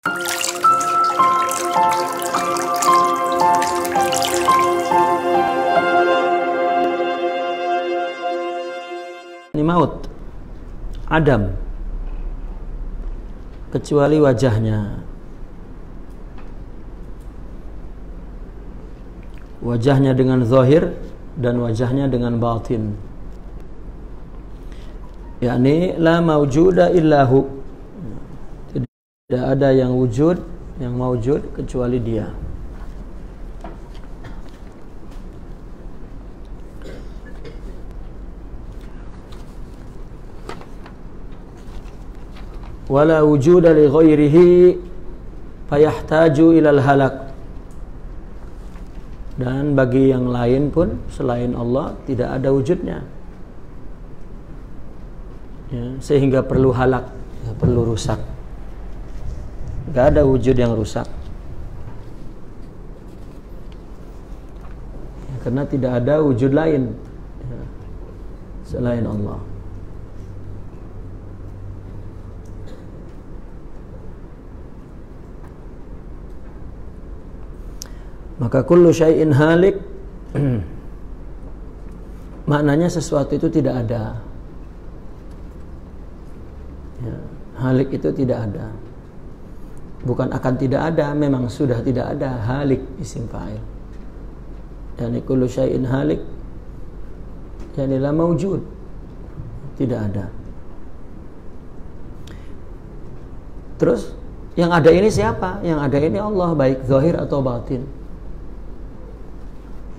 Ini maut, adam, kecuali wajahnya. Wajahnya dengan zahir dan wajahnya dengan batin. Yakni la maujuda illahu. Tidak ada yang wujud, yang maujud kecuali dia. Wala wujuda li ghairihi fayahtaju ilal halak. Dan bagi yang lain pun selain Allah tidak ada wujudnya, ya, sehingga perlu halak, ya, perlu rusak. Tidak ada wujud yang rusak, ya, karena tidak ada wujud lain, ya, selain Allah. Maka kullu syai'in halik maknanya sesuatu itu tidak ada, ya, halik itu tidak ada. Bukan akan tidak ada, memang sudah tidak ada. Halik isim fa'il. Yani kullu syai'in halik, yani la maujud, tidak ada. Terus yang ada ini siapa? Yang ada ini Allah, baik zahir atau batin.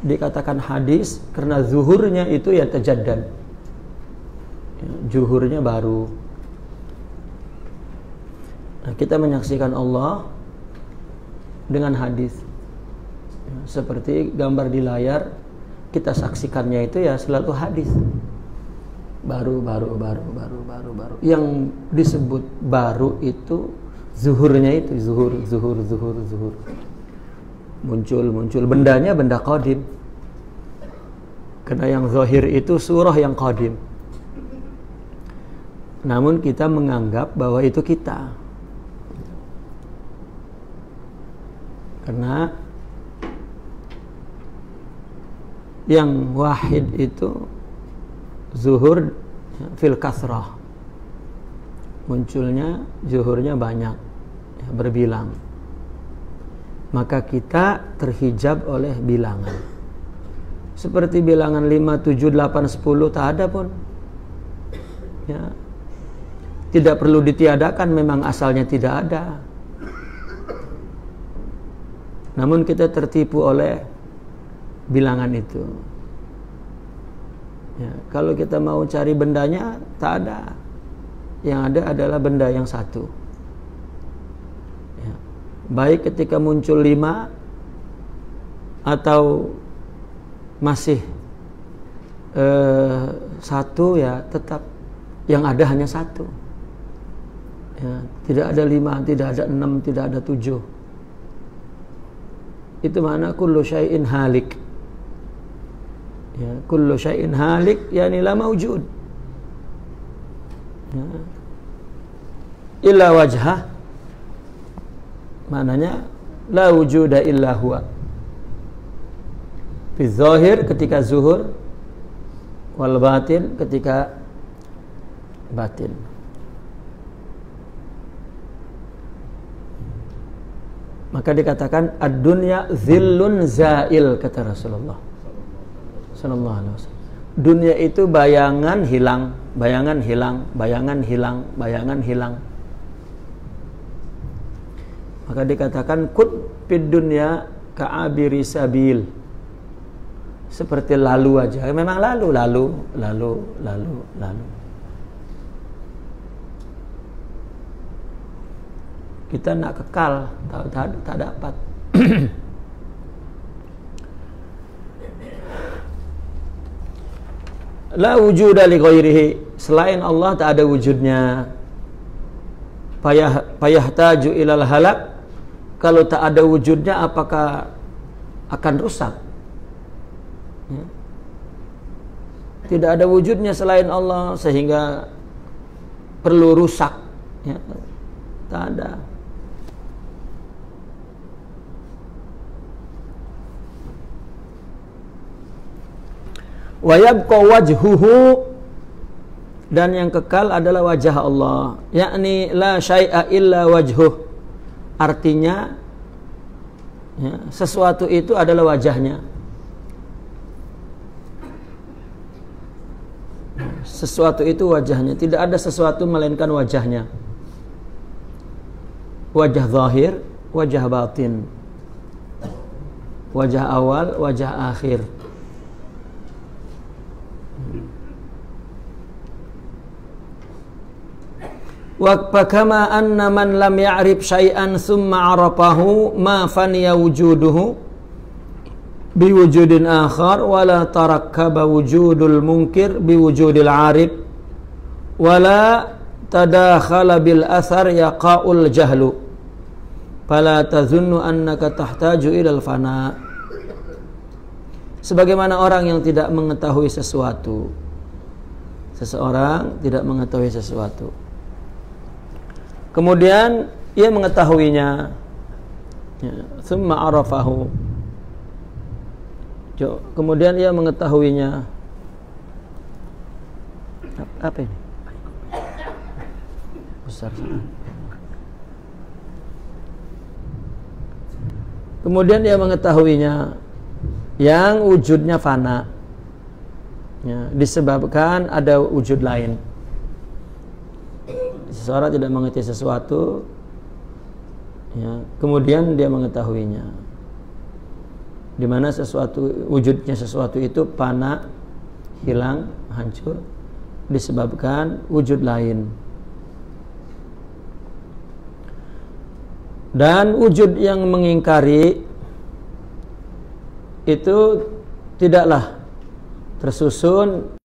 Dikatakan hadis karena zuhurnya itu ya tajaddad, ya, zuhurnya baru. Nah, kita menyaksikan Allah dengan hadis, ya, seperti gambar di layar, kita saksikannya itu ya selalu hadis. Baru. Yang disebut baru itu zuhurnya itu zuhur. Muncul bendanya benda qadim. Karena yang zahir itu surah yang qadim. Namun kita menganggap bahwa itu kita. Karena yang wahid itu zuhur fil kasrah. Munculnya zuhurnya banyak, ya, berbilang. Maka kita terhijab oleh bilangan. Seperti bilangan 5, 7, 8, 10 tak ada pun, ya. Tidak perlu ditiadakan, memang asalnya tidak ada. Namun kita tertipu oleh bilangan itu, ya. Kalau kita mau cari bendanya tak ada. Yang ada adalah benda yang satu, ya. Baik ketika muncul 5 atau masih 1, ya tetap yang ada hanya 1, ya. Tidak ada 5, tidak ada 6, tidak ada 7. Itu makna kullu syai'in halik, ya. Kullu syai'in halik yani la maujud, ya. Illa wajhah, maknanya la wujuda illa huwa. Fi zahir ketika zuhur, wal batin ketika batin. Maka dikatakan ad-dunya zillun zail, kata Rasulullah sallallahu alaihi wasallam. Dunia itu bayangan hilang, bayangan hilang, bayangan hilang, bayangan hilang. Maka dikatakan kun fid dunya ka'abiri sabil, seperti lalu aja. Memang lalu. Kita nak kekal, tak dapat. La wujuda li ghairihi, selain Allah tak ada wujudnya. Fayahtaju ilal halak, kalau tak ada wujudnya apakah akan rusak? Ya. Tidak ada wujudnya selain Allah sehingga perlu rusak, ya. Tak ada. Wa yabqa wajhuhu, dan yang kekal adalah wajah Allah, yakni la syai'a illa wajhuh. Artinya ya, sesuatu itu adalah wajahnya. Sesuatu itu wajahnya, tidak ada sesuatu melainkan wajahnya. Wajah zahir, wajah batin, wajah awal, wajah akhir. Wa kama anna man lam ya'rif syai'an thumma 'arafahu ma faniya wujuduhu biwujudin akhar wala tarakkaba wujudul munkir biwujudil 'arif wala tadakhala bil athar yaqa'ul jahlu fala tazunnu annaka tahtaju ilal fana. Sebagaimana orang yang tidak mengetahui sesuatu, seseorang tidak mengetahui sesuatu, kemudian ia mengetahuinya, thumma arafahu, kemudian ia mengetahuinya. Apa ini? Besar sana. Kemudian ia mengetahuinya yang wujudnya fana, ya, disebabkan ada wujud lain. Seseorang tidak mengerti sesuatu, ya, kemudian dia mengetahuinya, di mana sesuatu, wujudnya sesuatu itu fana, hilang, hancur, disebabkan wujud lain. Dan wujud yang mengingkari itu tidaklah tersusun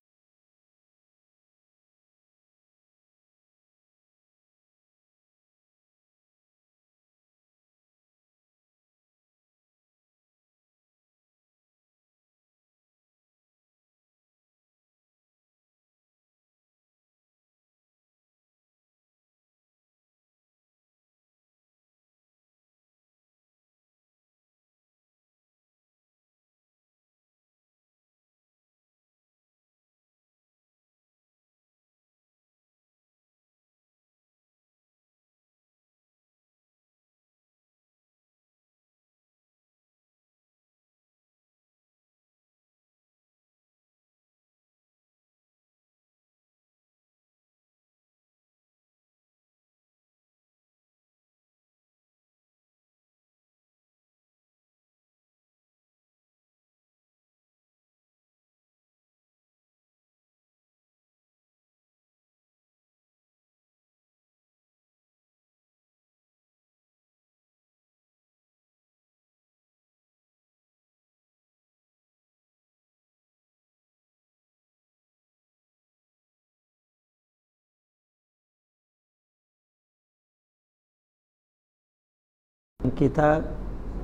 kita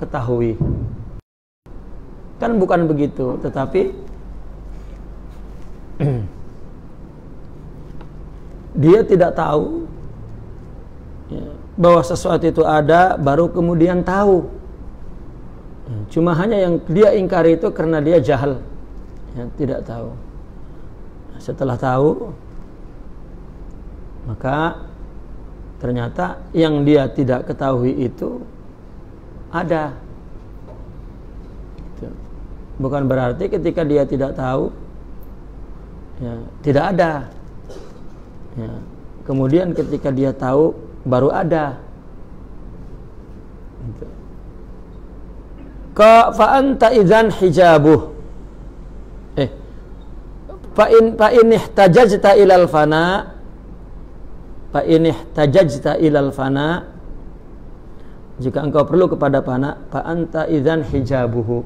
ketahui. Kan bukan begitu, tetapi dia tidak tahu, ya, bahwa sesuatu itu ada, baru kemudian tahu. Cuma hanya yang dia ingkari itu karena dia jahal, ya, tidak tahu. Setelah tahu, maka ternyata yang dia tidak ketahui itu ada. Bukan berarti ketika dia tidak tahu, ya, tidak ada, ya, kemudian ketika dia tahu baru ada. Fa anta idzan hijabuh, fa in ihtajajta ilal fana, fa in ihtajajta ilal fana, jika engkau perlu kepada fana, fa anta idzan hijabuhu,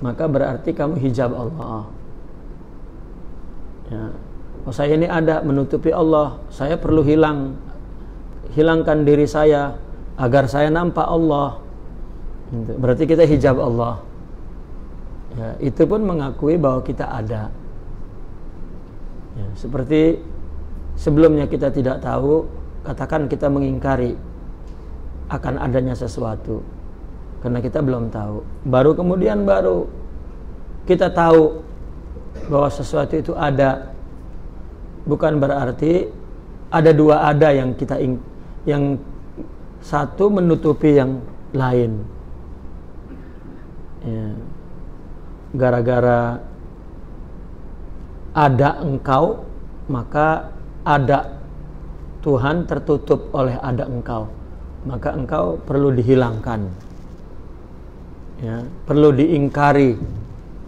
maka berarti kamu hijab Allah. Ya. Oh, saya ini ada menutupi Allah, saya perlu hilangkan diri saya agar saya nampak Allah. Berarti kita hijab Allah. Ya, itu pun mengakui bahwa kita ada. Ya, seperti sebelumnya kita tidak tahu, katakan kita mengingkari akan adanya sesuatu karena kita belum tahu. Baru kemudian baru kita tahu bahwa sesuatu itu ada, bukan berarti ada dua ada yang yang satu menutupi yang lain. Ya. Gara-gara ada engkau, maka ada Tuhan tertutup oleh ada engkau, maka engkau perlu dihilangkan, ya, perlu diingkari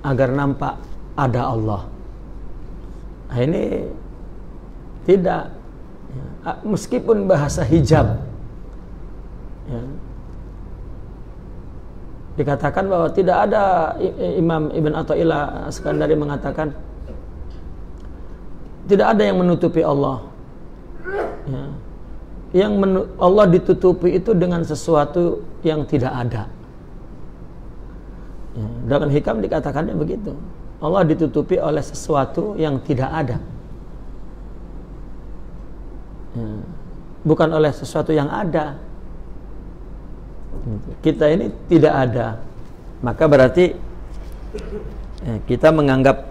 agar nampak ada Allah. Nah, ini tidak, ya, meskipun bahasa hijab, ya, dikatakan bahwa tidak ada, Imam Ibn Athaillah Askandari mengatakan tidak ada yang menutupi Allah, ya. Allah ditutupi itu dengan sesuatu yang tidak ada, ya. Dalam hikam dikatakannya begitu, Allah ditutupi oleh sesuatu yang tidak ada, ya. Bukan oleh sesuatu yang ada. Kita ini tidak ada, maka berarti ya, kita menganggap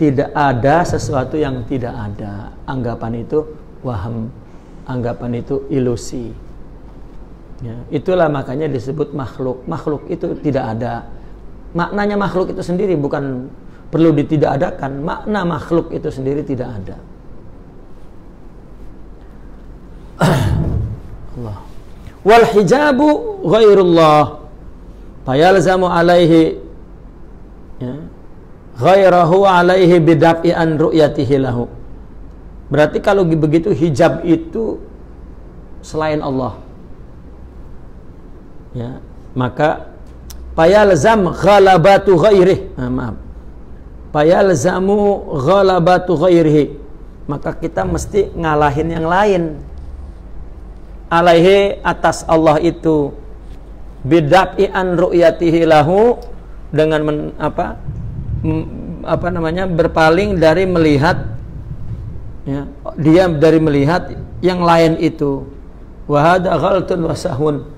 tidak ada sesuatu yang tidak ada. Anggapan itu waham, anggapan itu ilusi, ya, itulah makanya disebut makhluk. Makhluk itu tidak ada. Maknanya makhluk itu sendiri bukan perlu ditidakadakan. Makna makhluk itu sendiri tidak ada. Allah. Wal hijabu ghairullah fayalzamu alaihi, ya, ghairahu alaihi bidaf'i an ru'yatihi lahu. Berarti kalau begitu hijab itu selain Allah, ya, maka fayalzam ghalabatu ghairih, fayalzamu ghalabatu ghairihi, maka kita mesti ngalahin yang lain alaihi atas Allah itu, bidaf'i an ru'yatihi lahu, dengan berpaling dari melihat, ya, dia dari melihat yang lain itu. Wa hadza ghaltun wa sahun,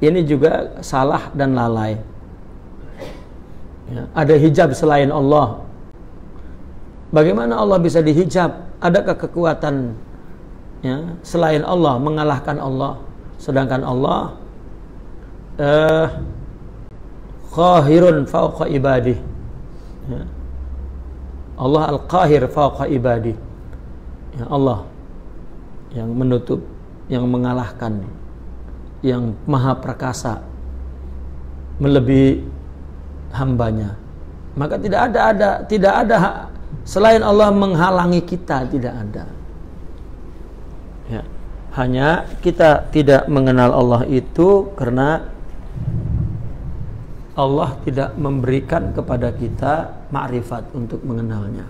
ini juga salah dan lalai, ya. Ada hijab selain Allah. Bagaimana Allah bisa dihijab? Adakah kekuatan, ya, selain Allah mengalahkan Allah? Sedangkan Allah qahirun fawqa ibadih, ya. Allah al-qahir fawqa ibadih, ya, Allah yang menutup, yang mengalahkan, yang maha perkasa melebihi hambanya. Maka tidak ada selain Allah menghalangi kita, tidak ada, ya. Hanya kita tidak mengenal Allah itu karena Allah tidak memberikan kepada kita ma'rifat untuk mengenalnya.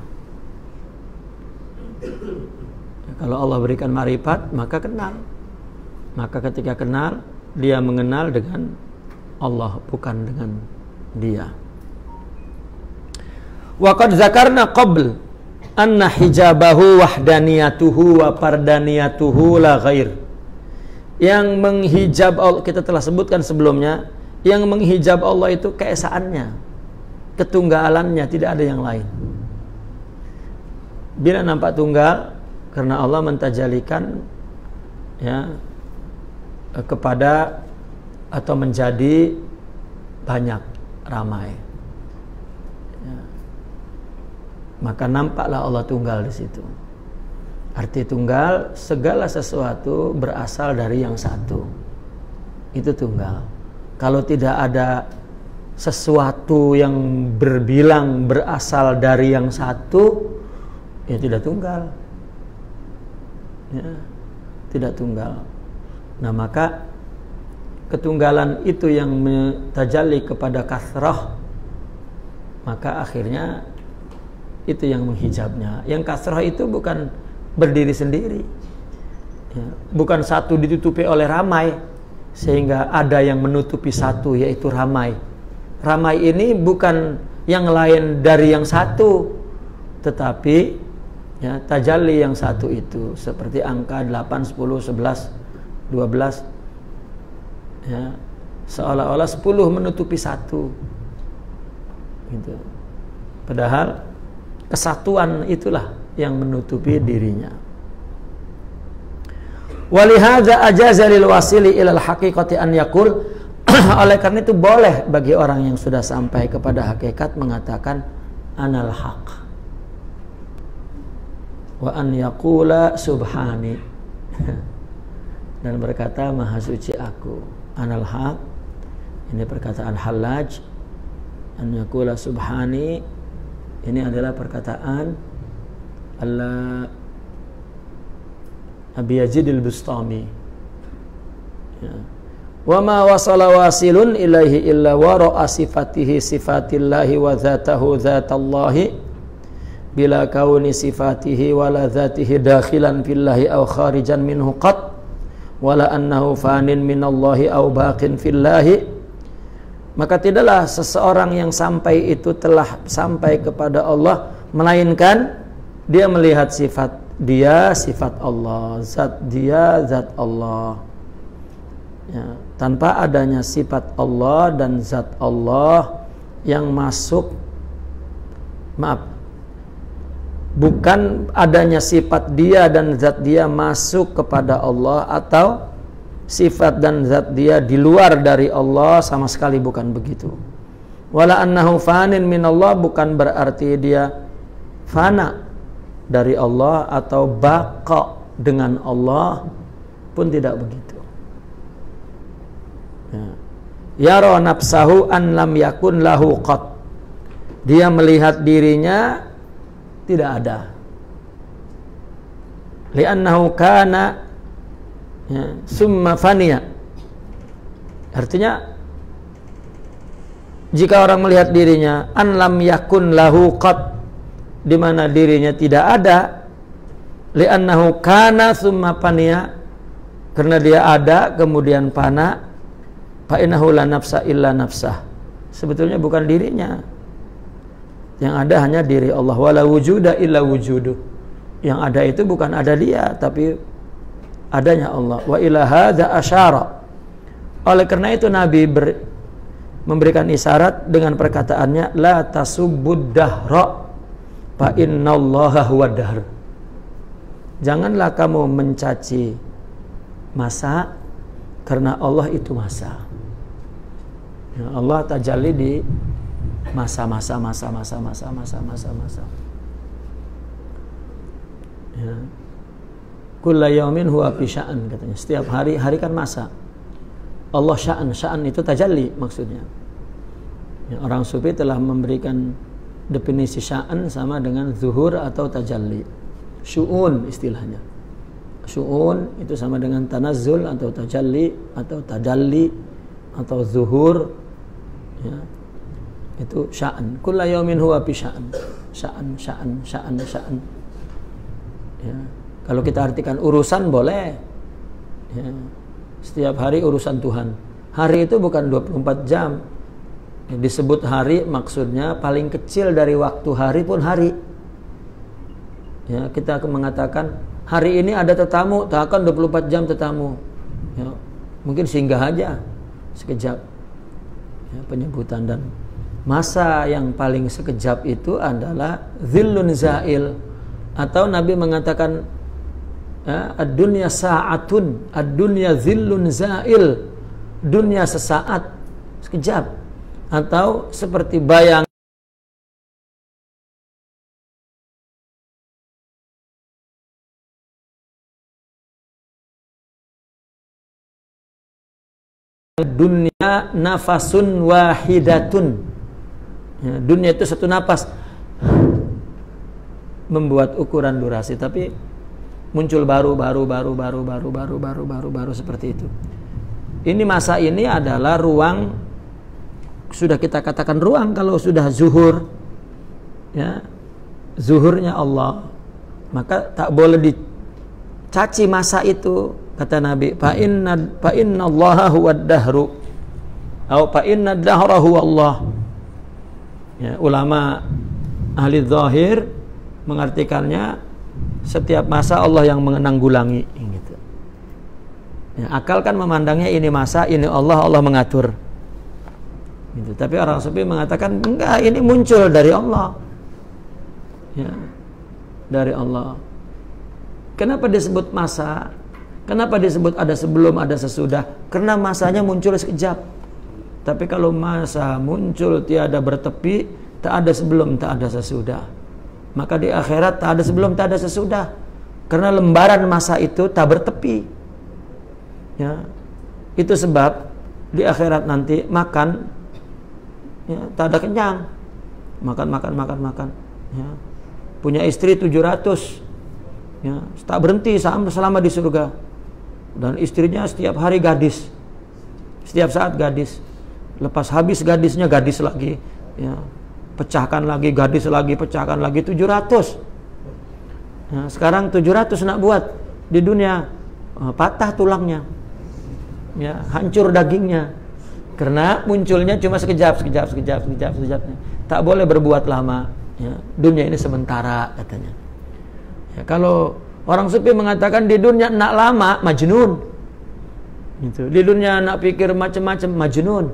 Ya, kalau Allah berikan ma'rifat, maka kenal. Maka ketika kenal, dia mengenal dengan Allah, bukan dengan dia. Wa qad zakarna qabl anna hijabahu wahdaniyatuhu wa pardaniyatuhu la ghair. Yang menghijab Allah, kita telah sebutkan sebelumnya, yang menghijab Allah itu keesaannya, ketunggalannya, tidak ada yang lain. Bila nampak tunggal, karena Allah mentajalikan, ya, kepada atau menjadi banyak, ramai, ya. Maka nampaklah Allah tunggal di situ. Arti tunggal, segala sesuatu berasal dari yang satu. Itu tunggal. Kalau tidak ada sesuatu yang berbilang berasal dari yang satu, ya tidak tunggal, ya, tidak tunggal. Nah, maka ketunggalan itu yang tajalli kepada kasrah, maka akhirnya itu yang menghijabnya. Yang kasrah itu bukan berdiri sendiri, ya, bukan satu ditutupi oleh ramai sehingga ada yang menutupi satu, yaitu ramai. Ramai ini bukan yang lain dari yang satu, tetapi, ya, tajalli yang satu itu, seperti angka 8, 10, 11, 12, ya, seolah-olah 10 menutupi satu, gitu. Padahal kesatuan itulah yang menutupi dirinya. Walihadza ajaza lil wasili ilal haqiqati an yaqul. Oleh karena itu boleh bagi orang yang sudah sampai kepada hakikat mengatakan anal haq wa an yaqula subhani dan berkata maha suci aku. Anal haq ini perkataan Hallaj, an yaqula subhani ini adalah perkataan Abi Yazid al-Bustami. Ya. Wa ma wasala wasilun ilaihi illa wara'a sifatihi sifatillahi wa dzatahu dzatallahi bila kauni sifatihi wala dzatihi dakhilan fillahi aw kharijan minhu qat wala annahu fanin minallahi aw baqin fillahi. Maka tidaklah seseorang yang sampai itu telah sampai kepada Allah melainkan dia melihat sifat dia, sifat Allah, zat dia, zat Allah. Ya, tanpa adanya sifat Allah dan zat Allah yang masuk, bukan adanya sifat dia dan zat dia masuk kepada Allah atau sifat dan zat dia di luar dari Allah, sama sekali bukan begitu. Wala annahu fanin minallah, bukan berarti dia fana dari Allah atau baqa dengan Allah, pun tidak begitu. Yara nafsahu an lam yakun lahu qat, dia melihat dirinya tidak ada. Li'annahu kana summa faniya. Artinya jika orang melihat dirinya an lam yakun lahu qat, di mana dirinya tidak ada, li'annahu kana summa faniya, karena dia ada kemudian fana, fa innahu la nafsa illa nafsah, sebetulnya bukan dirinya, yang ada hanya diri Allah. Wala wujuda illa wujudu, yang ada itu bukan ada dia tapi adanya Allah. Wa ila hadza asyara, oleh karena itu Nabi memberikan isyarat dengan perkataannya la tasubbud dahra fa innallaha huwad dahr. Janganlah kamu mencaci masa, karena Allah itu masa. Ya, Allah tajalli di masa-masa. Ya. Kulla yaumin huwa fi sya'an, katanya. Setiap hari kan masa. Allah sya'an itu tajalli maksudnya. Ya, orang sufi telah memberikan definisi sya'an sama dengan zuhur atau tajalli. Syu'un istilahnya. Syu'un itu sama dengan tanazzul atau tajalli atau tajalli atau zuhur. Ya. Itu sya'an. Kulla yaumin huwa fi sya'an. Sya'an. Ya. Kalau kita artikan urusan boleh. Ya. Setiap hari urusan Tuhan. Hari itu bukan 24 jam. Disebut hari maksudnya paling kecil dari waktu hari pun hari. Ya, kita mengatakan hari ini ada tetamu, tak akan 24 jam tetamu. Ya, mungkin singgah aja sekejap. Ya, penyebutan. Dan masa yang paling sekejap itu adalah zillun zail, atau Nabi mengatakan ad-dunya sa'atun, ad-dunya zillun zail, dunia sesaat, sekejap. Atau seperti bayang dunia nafasun wahidatun. Ya, dunia itu satu napas, membuat ukuran durasi, tapi muncul baru seperti itu. Ini masa ini adalah ruang, sudah kita katakan ruang kalau sudah zuhur, ya, zuhurnya Allah, maka tak boleh dicaci masa itu. Kata Nabi, fa inna Allaha huwad dahru, atau fa inna dahra huwa Allah. Ya, ulama ahli zahir mengartikannya setiap masa Allah yang menanggulangi, gitu. Ya, akal kan memandangnya ini masa, ini Allah mengatur. Gitu. Tapi orang sufi mengatakan enggak, ini muncul dari Allah. ya, dari Allah. Kenapa disebut masa? Kenapa disebut ada sebelum, ada sesudah? Karena masanya muncul sekejap. Tapi kalau masa muncul tiada bertepi, tak ada sebelum, tak ada sesudah. Maka di akhirat tak ada sebelum, tak ada sesudah. Karena lembaran masa itu tak bertepi. Ya. Itu sebab di akhirat nanti makan, ya, tak ada kenyang. Makan. Ya. Punya istri 700, ya, tak berhenti selama di surga. Dan istrinya setiap hari gadis, setiap saat gadis. Lepas habis gadisnya gadis lagi, ya, pecahkan lagi gadis lagi, pecahkan lagi 700. Ya, sekarang 700 nak buat di dunia, patah tulangnya, ya, hancur dagingnya, karena munculnya cuma sekejap. Tak boleh berbuat lama. Ya, dunia ini sementara katanya. Ya, kalau orang sufi mengatakan di dunia nak lama, majnun. Gitu. Di dunia nak pikir macam-macam, majnun.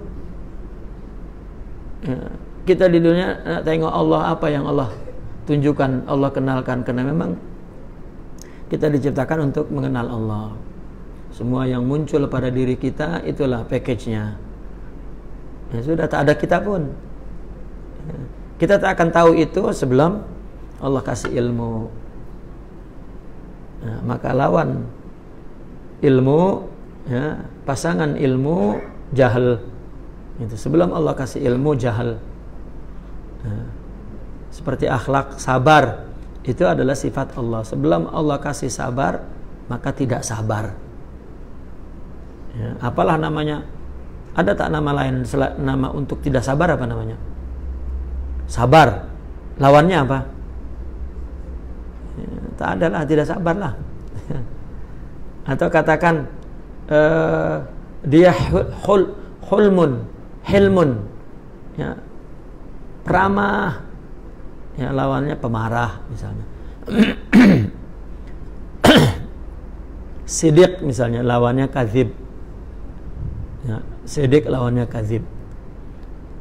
Ya, kita di dunia nak tengok Allah, apa yang Allah tunjukkan, Allah kenalkan, karena memang kita diciptakan untuk mengenal Allah. Semua yang muncul pada diri kita itulah package-nya. Ya, sudah tak ada kita pun. Ya, kita tak akan tahu itu sebelum Allah kasih ilmu. Ya, maka lawan ilmu, ya, pasangan ilmu jahil. Itu sebelum Allah kasih ilmu jahil. Ya, seperti akhlak sabar, itu adalah sifat Allah. Sebelum Allah kasih sabar, maka tidak sabar. Ya, apalah namanya? Ada tak nama lain, nama untuk tidak sabar apa namanya? Sabar. Lawannya apa? Ya, tak adalah, tidak sabarlah. Atau katakan dia hilmun, ya, ramah, ya, lawannya pemarah misalnya. Sidik misalnya, lawannya kadzib, ya, sidik lawannya kadzib.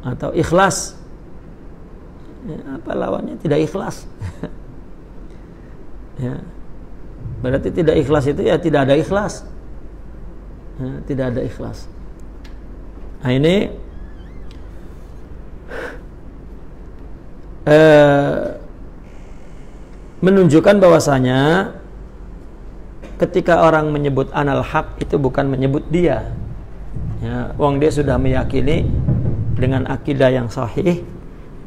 Atau ikhlas, ya, apa lawannya? Tidak ikhlas. Ya, berarti tidak ikhlas itu ya tidak ada ikhlas, ya, tidak ada ikhlas. Nah ini menunjukkan bahwasanya ketika orang menyebut anal haq itu bukan menyebut dia, ya, wong dia sudah meyakini dengan akidah yang sahih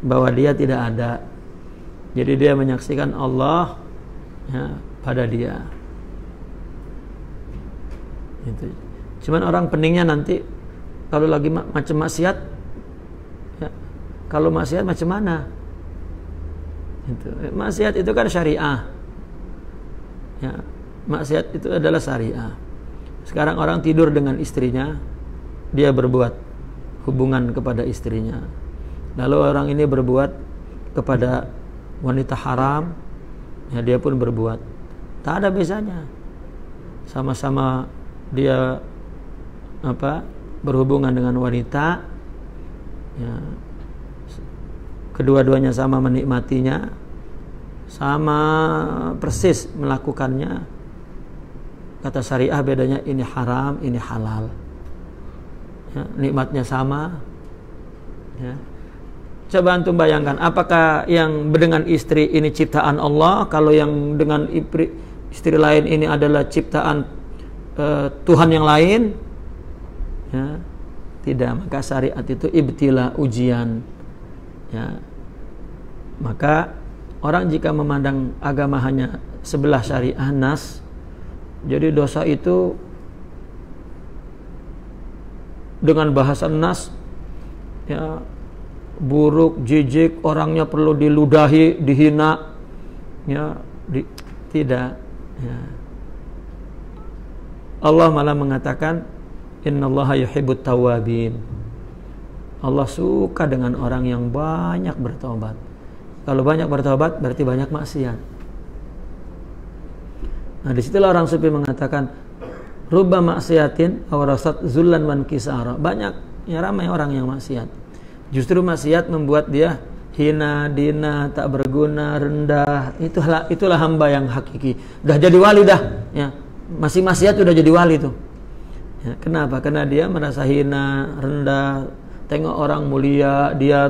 bahwa dia tidak ada. Jadi dia menyaksikan Allah, ya, pada dia. Itu. Cuman orang peningnya nanti kalau lagi macam maksiat, ya, kalau maksiat macam mana? Itu. Maksiat itu kan syariah. Ya, maksiat itu adalah syariah. Sekarang orang tidur dengan istrinya, dia berbuat hubungan kepada istrinya. Lalu orang ini berbuat kepada wanita haram, ya, dia pun berbuat. Tak ada bezanya. Sama-sama dia berhubungan dengan wanita, ya, kedua-duanya sama menikmatinya, sama persis melakukannya. Kata syariah bedanya ini haram, ini halal, ya, nikmatnya sama, ya. Coba antum bayangkan, apakah yang dengan istri ini ciptaan Allah, kalau yang dengan istri lain ini adalah ciptaan Tuhan yang lain? Ya, tidak. Maka syariat itu ibtila, ujian. Ya, maka orang jika memandang agama hanya sebelah syariah nas, jadi dosa itu dengan bahasa nas, ya, buruk, jijik, orangnya perlu diludahi, dihina, ya, tidak, ya. Allah malah mengatakan innallaha yuhibbut tawwabin. Allah suka dengan orang yang banyak bertobat. Kalau banyak bertobat berarti banyak maksiat. Nah, disitulah orang sufi mengatakan rubba maksiatin awrasat zullan wan kisara. Banyak, ya, ramai orang yang maksiat. Justru maksiat membuat dia hina, dina, tak berguna, rendah. Itulah hamba yang hakiki. Udah jadi wali dah, ya. Masih maksiat udah jadi wali tuh. Ya, kenapa? Karena dia merasa hina, rendah. Tengok orang mulia, dia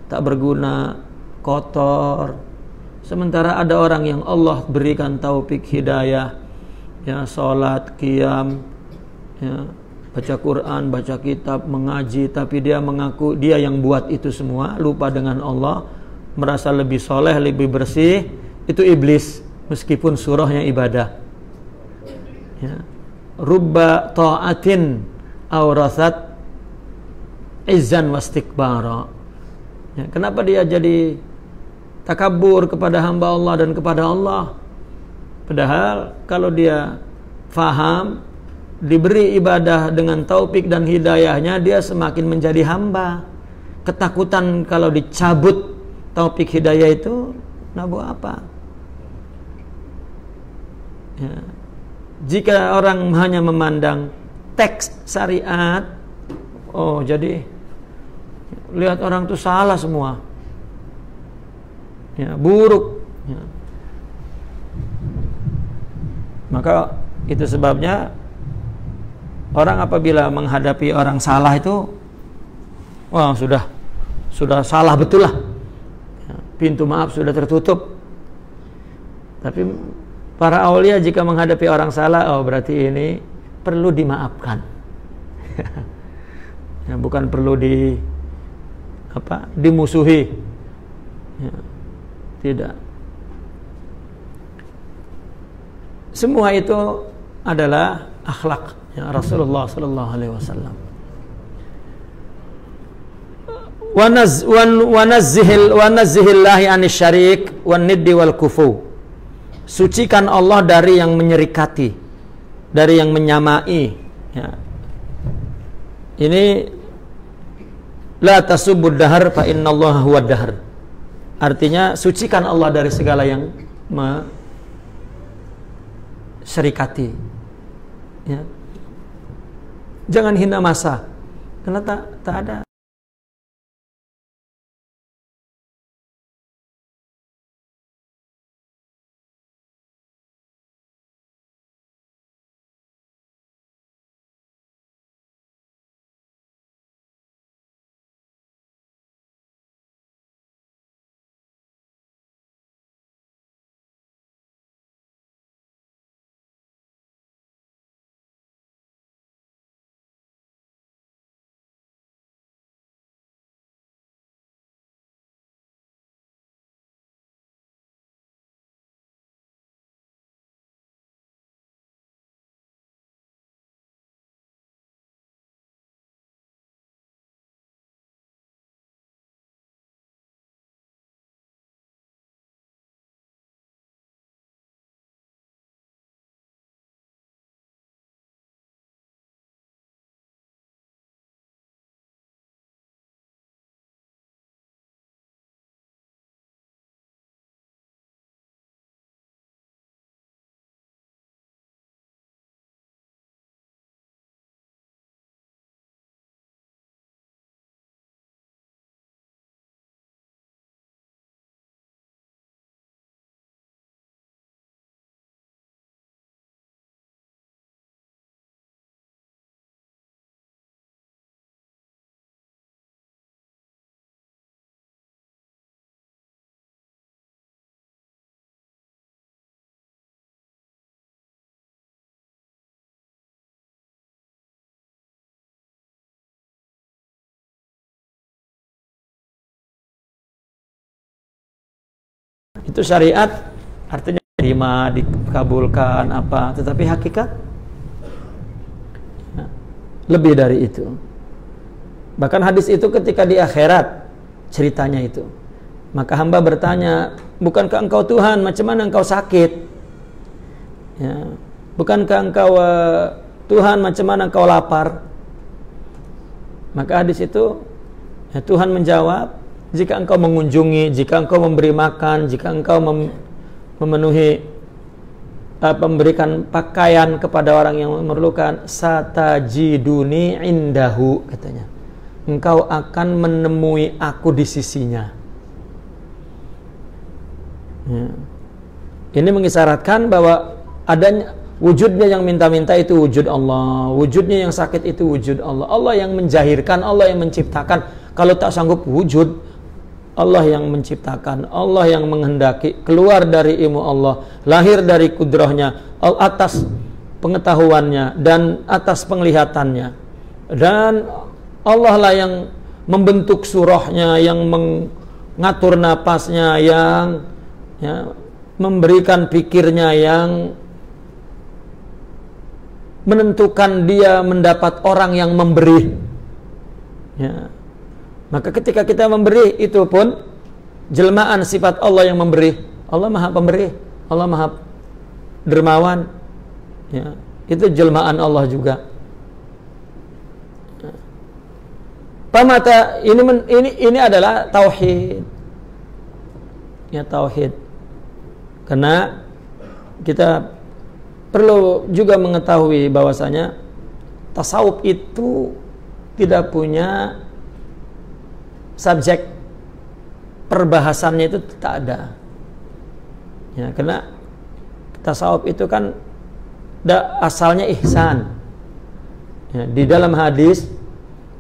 tak berguna, kotor. Sementara ada orang yang Allah berikan taufik hidayah, ya, salat, qiyam, ya, baca Quran, baca kitab, mengaji, tapi dia mengaku dia yang buat itu semua, lupa dengan Allah, merasa lebih soleh, lebih bersih. Itu iblis, meskipun surahnya ibadah. Ya. Rubba ta'atin awrasat izzan wastikbara. Ya, kenapa dia jadi takabur kepada hamba Allah dan kepada Allah? Padahal kalau dia faham, diberi ibadah dengan taufik dan hidayahnya, dia semakin menjadi hamba. Ketakutan kalau dicabut taufik hidayah itu nabu apa? Ya. Jika orang hanya memandang teks syariat, oh jadi lihat orang itu salah semua, ya, buruk, ya. Maka itu sebabnya orang apabila menghadapi orang salah itu, wah sudah salah betul lah, ya, pintu maaf sudah tertutup. Tapi para aulia jika menghadapi orang salah, oh berarti ini perlu dimaafkan. Ya, bukan perlu dimusuhi. Ya, tidak. Semua itu adalah akhlak, ya, Rasulullah sallallahu alaihi wasallam. Wa nazzihillahi anis syarik wan niddi wal kufu. Sucikan Allah dari yang menyerikati, dari yang menyamai, ya. Ini la tasubbud dahar fa innallaha huwad dahar. Artinya sucikan Allah dari segala yang serikati, ya. Jangan hina masa, karena tak ada. Itu syariat artinya terima, dikabulkan apa, tetapi hakikat lebih dari itu. Bahkan hadis itu ketika di akhirat ceritanya itu, maka hamba bertanya, bukankah engkau Tuhan, macam mana engkau sakit? Ya, bukankah engkau Tuhan, macam mana engkau lapar? Maka hadis itu, ya, Tuhan menjawab, jika engkau mengunjungi, jika engkau memberi makan, jika engkau memenuhi, memberikan pakaian kepada orang yang memerlukan, satajiduni indahu, katanya, engkau akan menemui aku di sisinya. Ya. Ini mengisyaratkan bahwa adanya wujudnya yang minta-minta itu wujud Allah, wujudnya yang sakit itu wujud Allah. Allah yang menjahirkan, Allah yang menciptakan. Kalau tak sanggup wujud, Allah yang menciptakan, Allah yang menghendaki, keluar dari ilmu Allah, lahir dari kudrahnya, atas pengetahuannya dan atas penglihatannya. Dan Allah lah yang membentuk surahnya, yang mengatur napasnya, yang memberikan pikirnya, yang menentukan dia mendapat orang yang memberi. Ya. Maka ketika kita memberi, itu pun jelmaan sifat Allah yang memberi. Allah Maha Pemberi, Allah Maha Dermawan. Ya. Itu jelmaan Allah juga. Pamata ini adalah tauhid. Ya, tauhid. Karena kita perlu juga mengetahui bahwasanya tasawuf itu tidak punya subjek perbahasannya, itu tak ada. Ya, karena tasawuf itu kan asalnya ihsan. Ya, di dalam hadis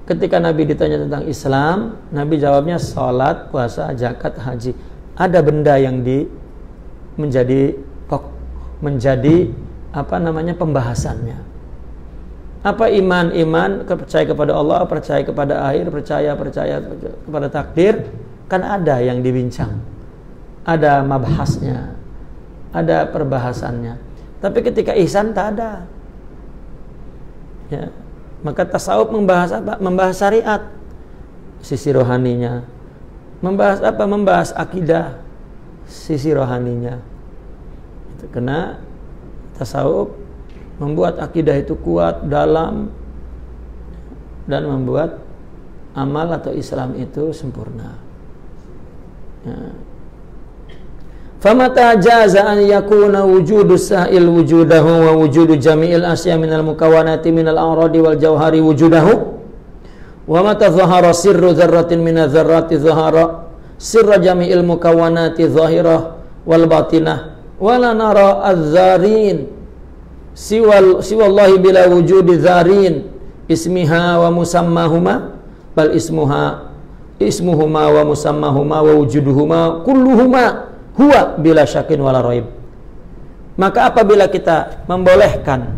ketika Nabi ditanya tentang Islam, Nabi jawabnya salat, puasa, zakat, haji. Ada benda yang menjadi pembahasannya. Apa iman? Iman percaya kepada Allah, percaya kepada akhir, percaya kepada takdir. Kan ada yang dibincang, ada mabhasnya, ada perbahasannya. Tapi ketika ihsan tak ada. Ya. Maka tasawuf membahas apa? Membahas syariat, sisi rohaninya. Membahas apa? Membahas akidah, sisi rohaninya. Itu karena tasawuf membuat akidah itu kuat, dalam, dan membuat amal atau Islam itu sempurna. Ya. Famata jaza an yakuna wujudu sa'il wujudahu wa wujudu jami'il asya minal mukawanati minal a'radi wal jawhari wujudahu wa mata zahara sirru dzarratin minadz dzarrati zahara sirra jami'il mukawanati zahirah wal batinah wala nara az-zarin siwallahi bila wujudi zarin ismiha wa musammahuma bal ismuhuma wa musammahuma wa wujuduhuma kulluhuma huwa bila syakin wala raib. Maka apabila kita membolehkan,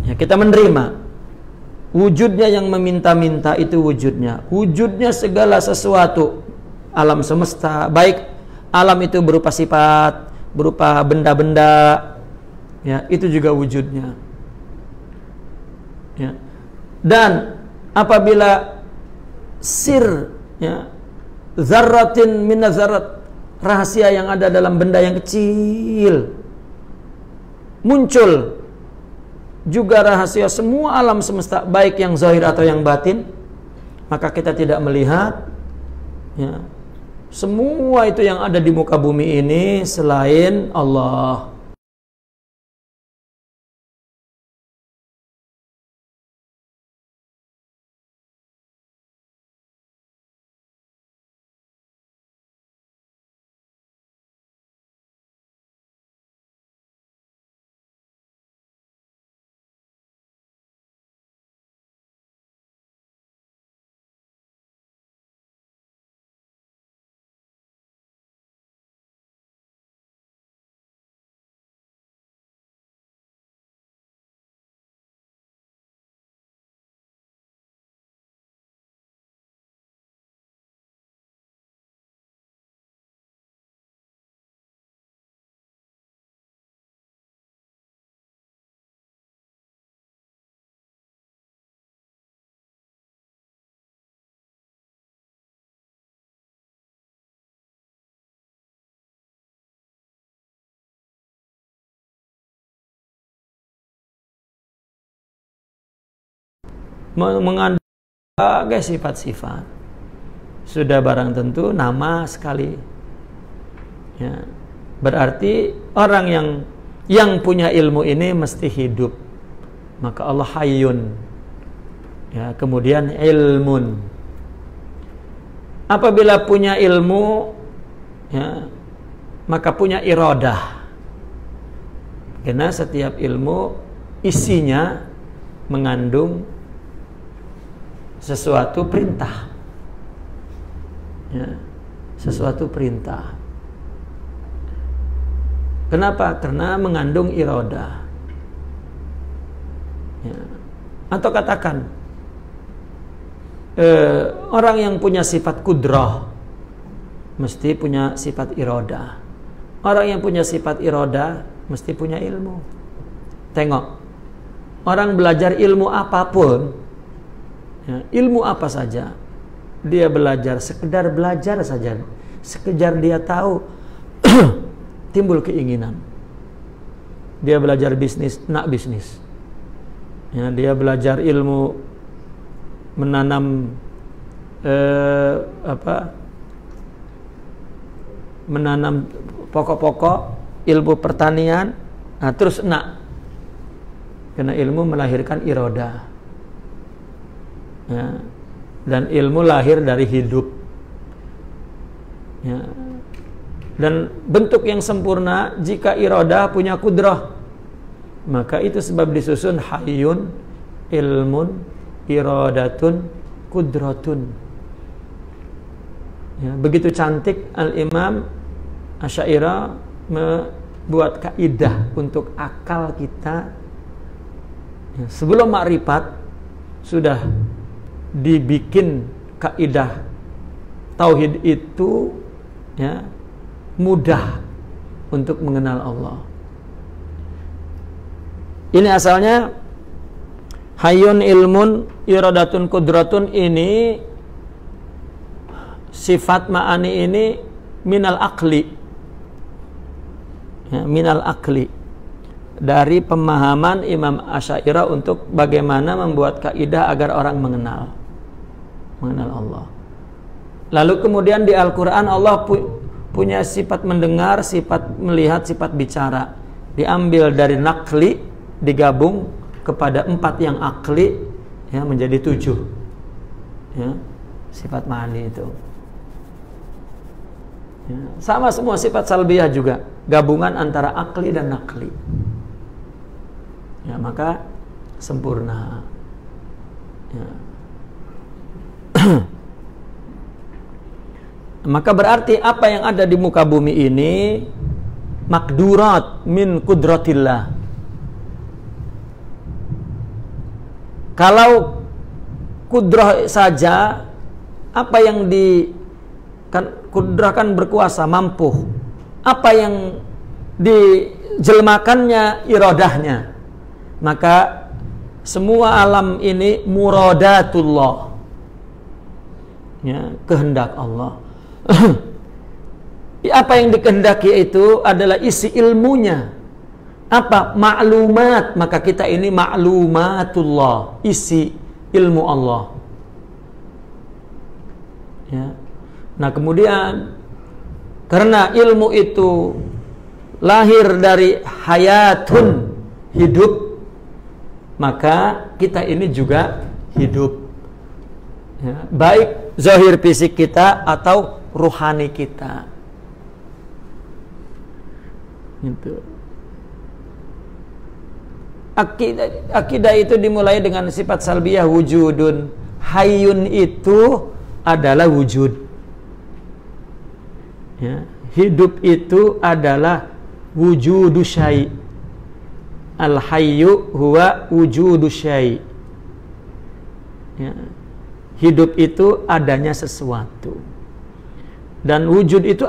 ya, kita menerima wujudnya yang meminta-minta, itu wujudnya segala sesuatu alam semesta, baik alam itu berupa sifat, berupa benda-benda, ya, itu juga wujudnya. Ya. Dan apabila sir, ya, zarratin minaz zarrat, rahasia yang ada dalam benda yang kecil, muncul juga rahasia semua alam semesta, baik yang zahir atau yang batin, maka kita tidak melihat, ya, semua itu yang ada di muka bumi ini selain Allah. Mengandung berbagai sifat-sifat, sudah barang tentu nama sekali, ya, berarti orang yang punya ilmu ini mesti hidup. Maka Allah hayyun, ya, kemudian ilmun. Apabila punya ilmu, ya, maka punya iradah. Karena setiap ilmu isinya mengandung sesuatu perintah. Ya, sesuatu perintah. Kenapa? Karena mengandung iradah. Ya. Atau katakan orang yang punya sifat kudrah mesti punya sifat iradah. Orang yang punya sifat iradah mesti punya ilmu. Tengok, orang belajar ilmu apapun, ya, ilmu apa saja, dia belajar, sekedar belajar saja, sekedar dia tahu, timbul keinginan. Dia belajar bisnis, nak bisnis. Ya, dia belajar ilmu menanam menanam pokok-pokok, ilmu pertanian, nah terus nak. Karena ilmu melahirkan iradah. Ya. Dan ilmu lahir dari hidup. Ya. Dan bentuk yang sempurna jika iradah punya kudrah, maka itu sebab disusun hayyun, ilmun, iradatun, kudratun. Ya, begitu cantik Al-Imam Asy'ari membuat kaidah untuk akal kita. Ya, sebelum makrifat sudah dibikin kaidah tauhid itu, ya, mudah untuk mengenal Allah. Ini asalnya hayyun, ilmun, iradatun, kudratun, ini sifat ma'ani ini minal akli, ya, minal akli, dari pemahaman Imam Asy'ari untuk bagaimana membuat kaidah agar orang mengenal Allah. Lalu kemudian di Al-Quran Allah punya sifat mendengar, sifat melihat, sifat bicara. Diambil dari nakli, digabung kepada 4 yang akli, ya, menjadi 7, ya, sifat ma'ani itu. Ya, sama semua sifat salbiyah juga, gabungan antara akli dan nakli. Ya, maka sempurna. Ya. Maka berarti apa yang ada di muka bumi ini makdurat min kudratillah. Kalau kudrah saja, apa yang kudrah kan berkuasa, mampu. Apa yang dijelmakannya iradahnya. Maka semua alam ini muradatullah, ya, kehendak Allah. Apa yang dikehendaki itu adalah isi ilmunya. Apa? Maklumat. Maka kita ini maklumatullah, isi ilmu Allah. Ya. Nah kemudian karena ilmu itu lahir dari hayatun, hidup, maka kita ini juga hidup, ya, baik zahir fisik kita atau ruhani kita. Gitu. Akidah itu dimulai dengan sifat salbiyah wujudun. Hayyun itu adalah wujud. Ya, hidup itu adalah wujudu syai'. Al-hayyu huwa wujudu syai'. Ya. Hidup itu adanya sesuatu. Dan wujud itu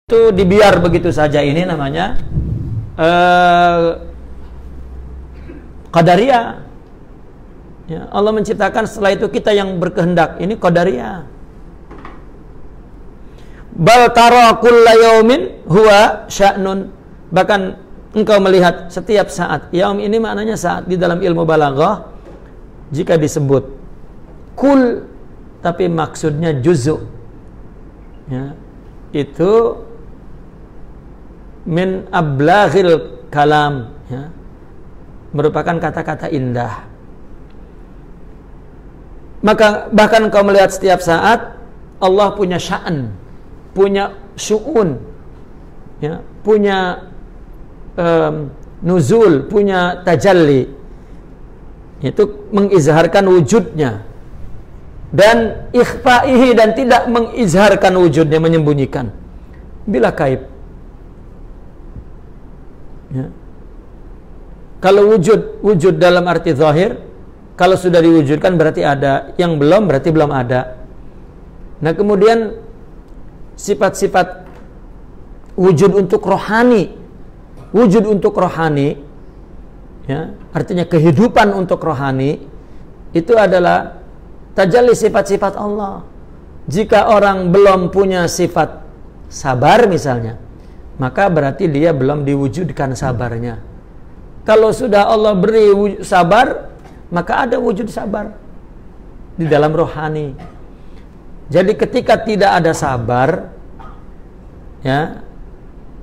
itu dibiar begitu saja. Ini namanya qadariyah. Ya, Allah menciptakan, setelah itu kita yang berkehendak. Ini qadariyah. Bal tara kulla yaumin huwa sya'nun. Bahkan engkau melihat setiap saat. Yaum ini maknanya saat di dalam ilmu balaghah. Jika disebut kul tapi maksudnya juzu, ya, itu min ablaghil kalam, ya, merupakan kata-kata indah. Maka bahkan kau melihat setiap saat Allah punya sya'an, punya syu'un, ya, punya nuzul, punya tajalli. Itu mengizharkan wujudnya, dan ikhfa'ihi, dan tidak mengizharkan wujudnya, menyembunyikan. Bila kaib, ya. Kalau wujud dalam arti zahir, kalau sudah diwujudkan berarti ada, yang belum berarti belum ada. Nah, kemudian sifat-sifat wujud untuk rohani, ya, artinya kehidupan untuk rohani, itu adalah tajalli sifat-sifat Allah. Jika orang belum punya sifat sabar misalnya, maka berarti dia belum diwujudkan sabarnya. Kalau sudah Allah beri sabar, maka ada wujud sabar di dalam rohani. Jadi ketika tidak ada sabar, ya,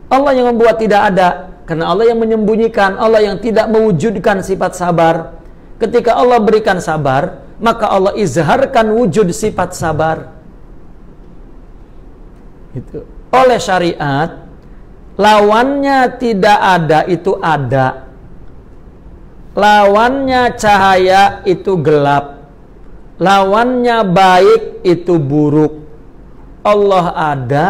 Allah yang membuat tidak ada. Karena Allah yang menyembunyikan, Allah yang tidak mewujudkan sifat sabar. Ketika Allah berikan sabar, maka Allah izharkan wujud sifat sabar. Itu. Oleh syariat, lawannya tidak ada itu ada. Lawannya cahaya itu gelap. Lawannya baik itu buruk. Allah ada,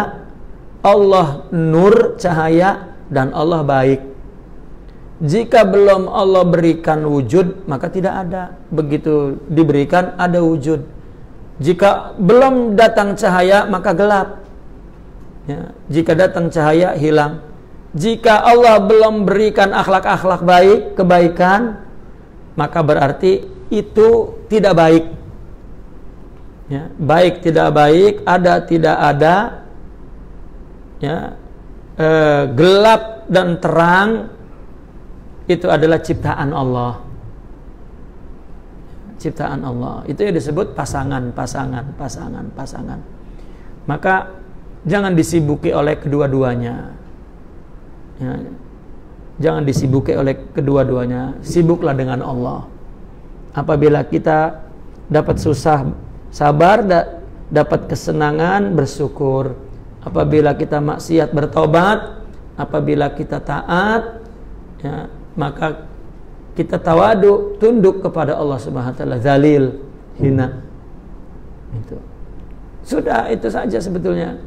Allah nur, cahaya, dan Allah baik. Jika belum Allah berikan wujud, maka tidak ada. Begitu diberikan, ada wujud. Jika belum datang cahaya, maka gelap, ya. Jika datang cahaya, hilang. Jika Allah belum berikan akhlak-akhlak baik, kebaikan, maka berarti itu tidak baik, ya. Baik tidak baik, ada tidak ada, ya. Gelap dan terang itu adalah ciptaan Allah. Ciptaan Allah. Itu yang disebut pasangan. Maka jangan disibuki oleh kedua-duanya, ya. Jangan disibuki oleh kedua-duanya. Sibuklah dengan Allah. Apabila kita dapat susah, sabar, dapat kesenangan, bersyukur. Apabila kita maksiat, bertobat. Apabila kita taat, ya, maka kita tawadu, tunduk kepada Allah Subhanahu wa taala, zalil, hina. Itu. Sudah, itu saja sebetulnya.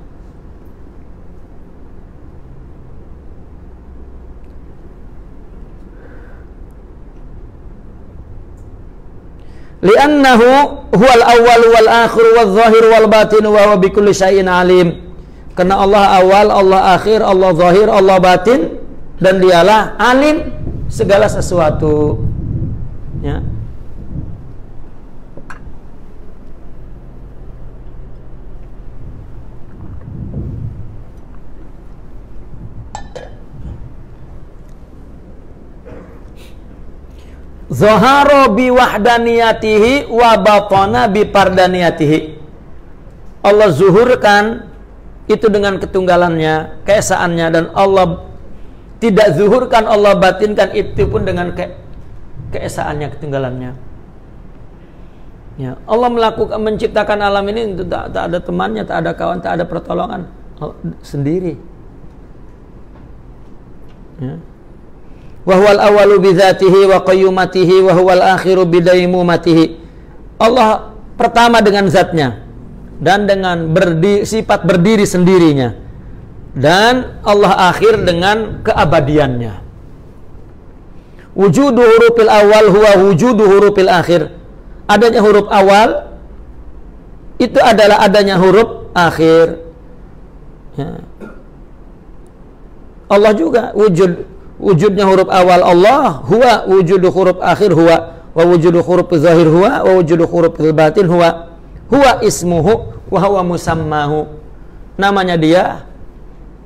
Li'annahu huwal awwal wal akhir wal zahir wal batin wa huwa bikulli syai'in alim. Karena Allah awal, Allah akhir, Allah zahir, Allah batin, dan dialah alim segala sesuatu, ya. Zahara bi wahdaniyatihi wa batana bi pardaniyatihi. Allah zuhurkan itu dengan ketunggalannya, keesaannya, dan Allah tidak zuhurkan, Allah batinkan itu pun dengan keesaannya, ketunggalannya. Ya, Allah menciptakan alam ini tak ada temannya, tak ada kawan, tak ada pertolongan, sendiri. Ya. Wa huwal awwalu bi dzatihi wa qayyumatihi wa huwal akhiru bi daimumatihi. Allah pertama dengan zatnya dan dengan sifat berdiri sendirinya, dan Allah akhir dengan keabadiannya. Wujudu hurufil awal huwa wujudu hurufil akhir. Adanya huruf awal itu adalah adanya huruf akhir, ya. Allah juga wujudnya huruf awal Allah huwa, wujudu huruf akhir huwa, wa wujudu huruf zahir huwa, wa wujudu huruf batin huwa. Huwa ismuhu wa huwa musammahu. Namanya dia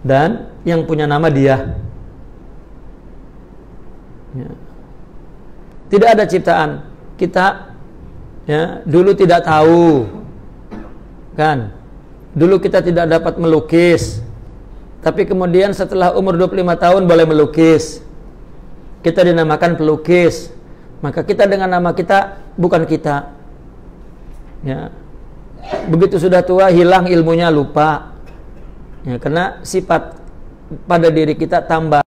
dan yang punya nama dia. Ya. Tidak ada ciptaan. Kita dulu tidak tahu. Kan? Dulu kita tidak dapat melukis. Tapi kemudian setelah umur 25 tahun boleh melukis. Kita dinamakan pelukis. Maka kita dengan nama kita bukan kita. Ya. Begitu sudah tua hilang ilmunya, lupa. Ya, karena sifat pada diri kita tambah.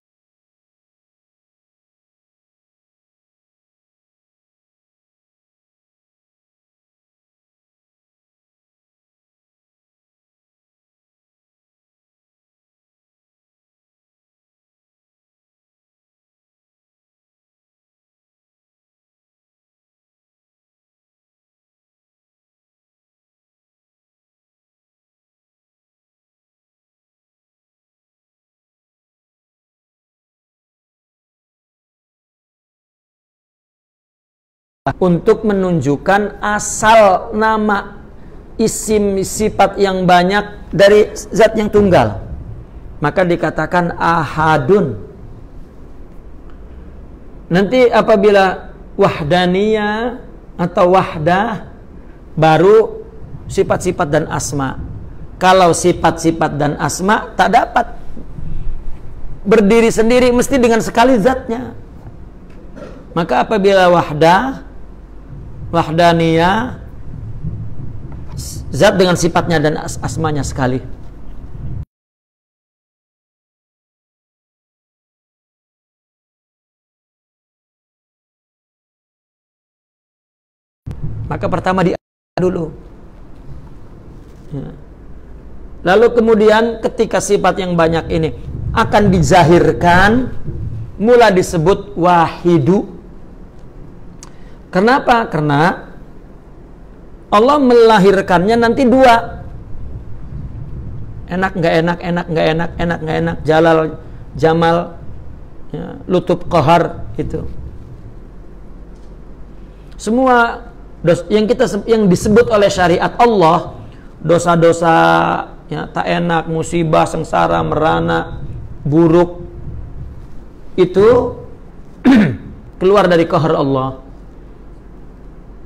Untuk menunjukkan asal nama isim sifat yang banyak dari zat yang tunggal, maka dikatakan ahadun. Nanti apabila wahdaniyah atau wahdah, baru sifat-sifat dan asma. Kalau sifat-sifat dan asma tak dapat berdiri sendiri, mesti dengan sekali zatnya. Maka apabila wahdaniyah, zat dengan sifatnya dan asmanya sekali. Maka pertama dia dulu. Ya. Lalu kemudian ketika sifat yang banyak ini akan dizahirkan, mula disebut wahidu. Kenapa? Karena Allah melahirkannya nanti dua. Enak nggak enak, enak nggak enak, enak nggak enak, jalal, jamal, ya, lutuf, qahar, itu. Semua yang disebut oleh syariat Allah, dosa-dosa, ya, tak enak, musibah, sengsara, merana, buruk, itu keluar dari qahar Allah.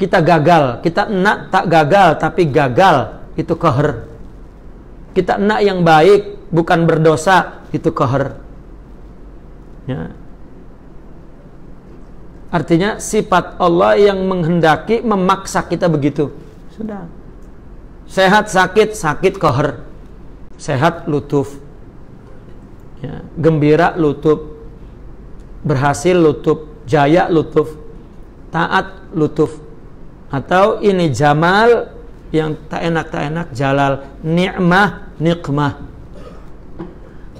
Kita gagal, kita enak tak gagal, tapi gagal, itu qahar. Kita enak yang baik, bukan berdosa, itu qahar. Ya. Artinya sifat Allah yang menghendaki, memaksa kita begitu. Sudah. Sehat, sakit, sakit, qahar. Sehat, lutuf. Ya. Gembira, lutuf. Berhasil, lutuf. Jaya, lutuf. Taat, lutuf. Atau ini jamal, yang tak enak, jalal. Ni'mah, nikmah.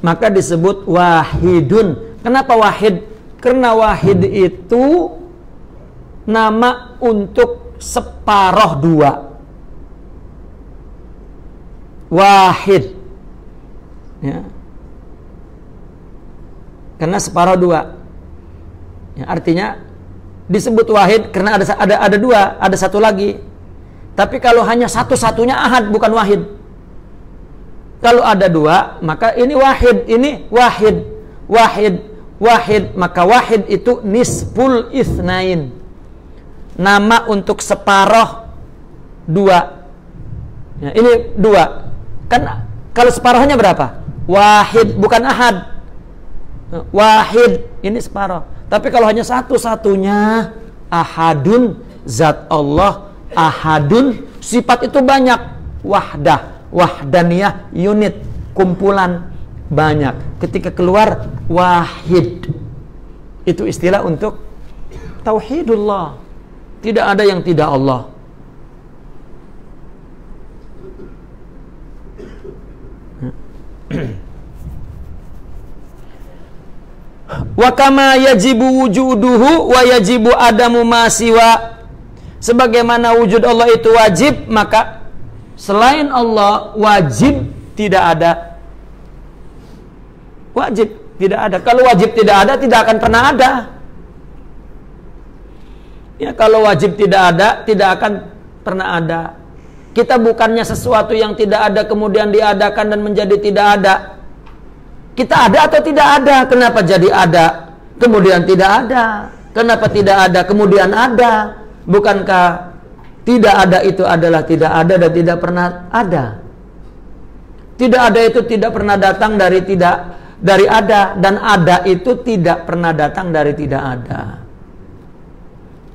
Maka disebut wahidun. Kenapa wahid? Karena wahid itu nama untuk separuh dua. Wahid, ya. Karena separuh dua, ya, artinya disebut wahid karena ada dua, ada satu lagi. Tapi kalau hanya satu-satunya ahad, bukan wahid. Kalau ada dua, maka ini wahid, ini wahid, wahid. Maka wahid itu nisful itsnain, nama untuk separuh dua. Ya, ini dua. Kan kalau separuhnya berapa? Wahid, bukan ahad. Wahid, ini separuh. Tapi kalau hanya satu-satunya, ahadun, zat Allah, ahadun, sifat itu banyak. Wahdah, wahdaniyah, unit, kumpulan, banyak. Ketika keluar wahid, itu istilah untuk tauhidullah. Tidak ada yang tidak Allah. Wa kama yajibu wujuduhu wa yajibu adamu ma siwa. Sebagaimana wujud Allah itu wajib, maka selain Allah wajib tidak ada. Wajib. Tidak ada. Kalau wajib tidak ada, tidak akan pernah ada. Ya, kalau wajib tidak ada, tidak akan pernah ada. Kita bukannya sesuatu yang tidak ada kemudian diadakan dan menjadi tidak ada. Kita ada atau tidak ada? Kenapa jadi ada? Kemudian tidak ada. Kenapa tidak ada? Kemudian ada. Bukankah tidak ada itu adalah tidak ada dan tidak pernah ada? Tidak ada itu tidak pernah datang dari ada, dan ada itu tidak pernah datang dari tidak ada.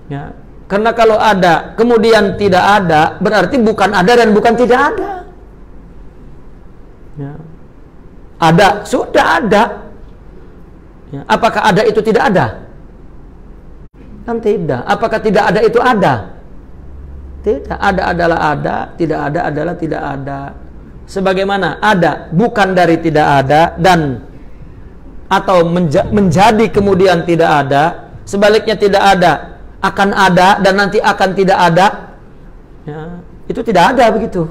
Ya. Karena kalau ada kemudian tidak ada, berarti bukan ada dan bukan tidak ada. Ya. Ada, sudah ada. Ya. Apakah ada itu tidak ada? Kan tidak. Apakah tidak ada itu ada? Tidak. Ada adalah ada, tidak ada adalah tidak ada. Sebagaimana ada bukan dari tidak ada dan atau menjadi kemudian tidak ada, sebaliknya tidak ada akan ada dan nanti akan tidak ada, ya, itu tidak ada begitu.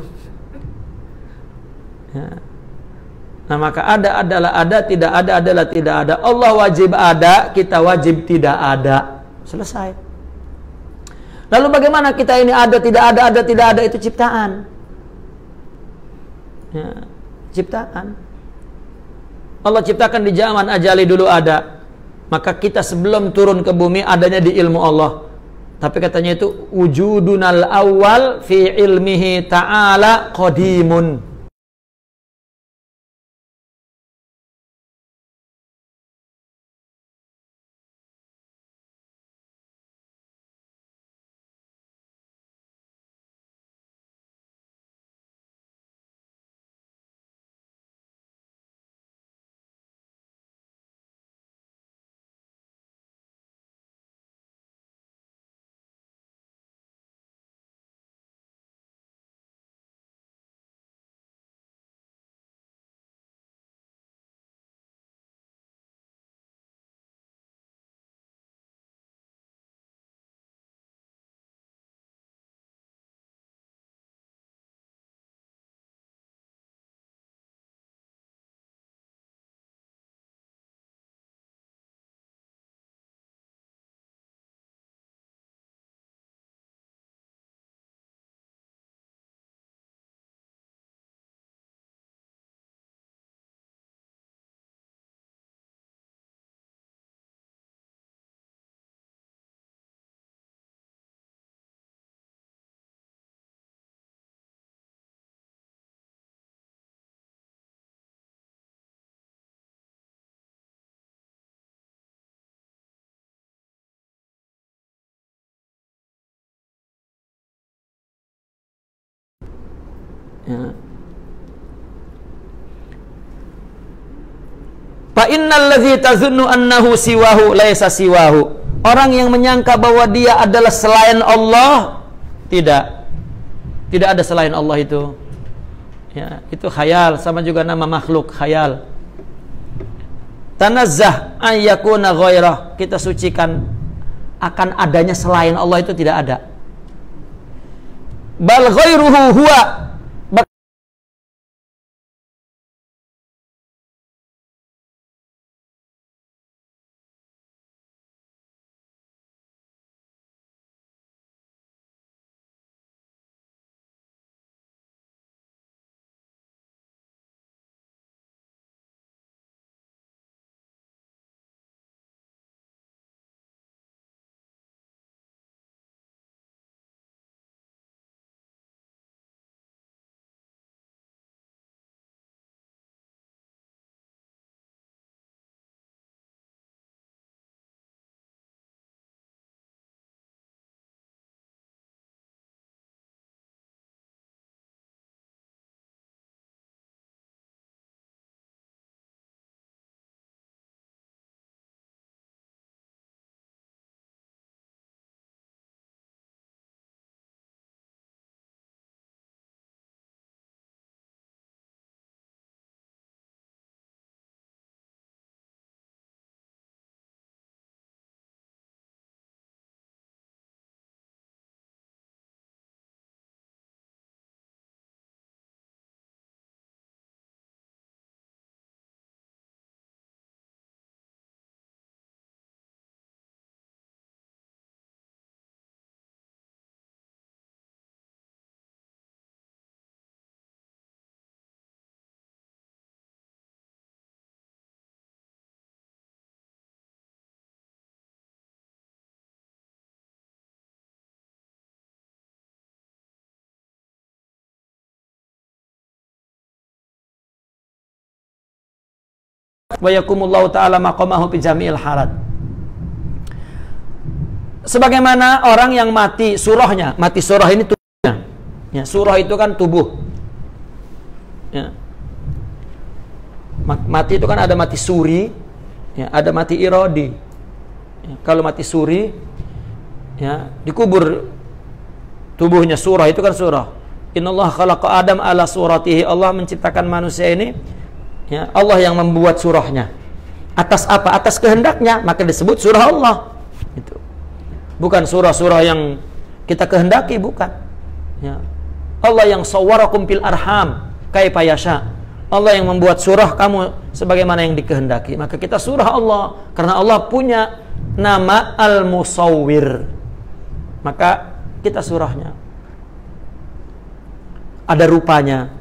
Ya. Nah, maka ada adalah ada, tidak ada adalah tidak ada. Allah wajib ada, kita wajib tidak ada. Selesai. Lalu bagaimana kita ini ada, tidak ada, itu ciptaan. Ya, ciptaan. Allah ciptakan di zaman ajali dulu ada. Maka kita sebelum turun ke bumi adanya di ilmu Allah. Tapi katanya itu wujudunal awal fi ilmihi ta'ala qadimun. Ya. Fa innal ladzi tazunnu annahu siwahu laisa siwahu. Orang yang menyangka bahwa dia adalah selain Allah, tidak ada selain Allah itu. Ya, itu khayal, sama juga nama makhluk khayal. Tanazzah an yakuna ghairah. Kita sucikan akan adanya selain Allah itu tidak ada. Bal ghairuhu huwa wa yakumullahu ta'ala maqamahu fi jami'il halat. Sebagaimana orang yang mati surahnya, mati surah ini tubuhnya. Ya, surah itu kan tubuh. Ya. Mati itu kan ada mati suri, ya, ada mati irodi. Ya, kalau mati suri, ya, dikubur tubuhnya. Surah itu kan surah. Innallaha khalaqa Adam ala suratihi. Allah menciptakan manusia ini, ya, Allah yang membuat surahnya. Atas apa? Atas kehendaknya, maka disebut surah Allah. Itu. Bukan surah-surah yang kita kehendaki, bukan. Ya. Allah yang sawwarakum fil arham kaifa yasha. Allah yang membuat surah kamu sebagaimana yang dikehendaki. Maka kita surah Allah karena Allah punya nama Al-Musawwir. Maka kita surahnya. Ada rupanya.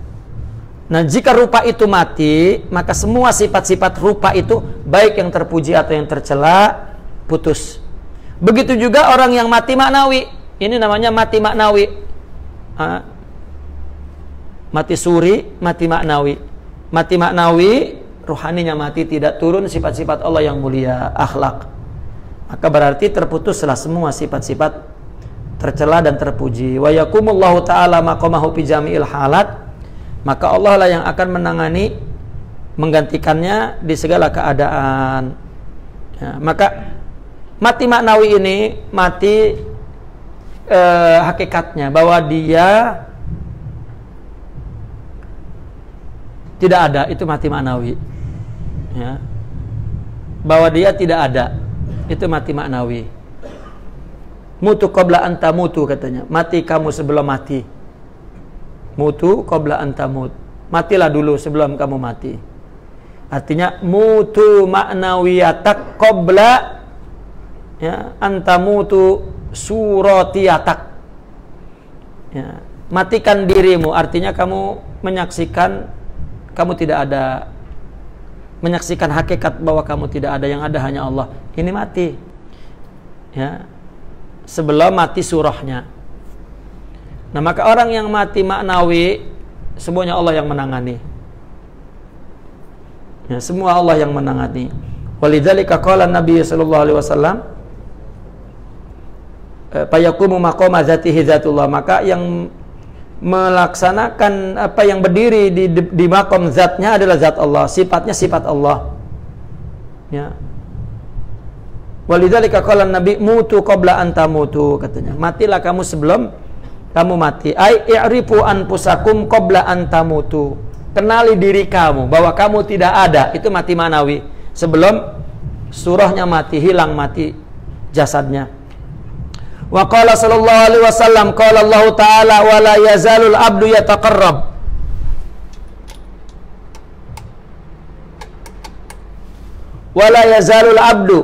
Nah, jika rupa itu mati, maka semua sifat-sifat rupa itu baik yang terpuji atau yang tercela putus. Begitu juga orang yang mati maknawi. Ini namanya mati maknawi. Mati suri, mati maknawi. Mati maknawi, rohaninya mati, tidak turun sifat-sifat Allah yang mulia, akhlak. Maka berarti terputuslah semua sifat-sifat tercela dan terpuji. Wa yakumullahu ta'ala maqamahu fi jami'il halat. Maka Allah lah yang akan menangani, menggantikannya di segala keadaan. Ya, maka mati maknawi ini mati hakikatnya bahwa dia tidak ada, itu mati maknawi. Ya. Bahwa dia tidak ada, itu mati maknawi. Mutu qabla anta mutu, katanya. Mati kamu sebelum mati. Mutu qabla anta mut. Matilah dulu sebelum kamu mati. Artinya mutu maknawiyatak qabla, ya, antamutu suratiyatak. Ya, matikan dirimu, artinya kamu menyaksikan kamu tidak ada, menyaksikan hakikat bahwa kamu tidak ada, yang ada hanya Allah. Ini mati. Ya. Sebelum mati surahnya. Nah, maka orang yang mati maknawi semuanya Allah yang menangani. Ya, semua Allah yang menangani. Walidzalika qala Nabi sallallahu alaihi wasallam fayaqumu maqama dzatihi dzatullah. Maka yang melaksanakan apa yang berdiri di maqam zatnya adalah zat Allah, sifatnya sifat Allah. Ya. Walidzalika qala Nabi mutu qabla an tamutu, katanya. Matilah kamu sebelum kamu mati. Ai i'rifu anfusakum qabla an tamutu. Kenali diri kamu bahwa kamu tidak ada, itu mati manawi. Sebelum surahnya mati, hilang mati jasadnya. Wa qala sallallahu alaihi wasallam qala Allah taala wa la yazalul abdu yataqarrab. Wa la yazalul abdu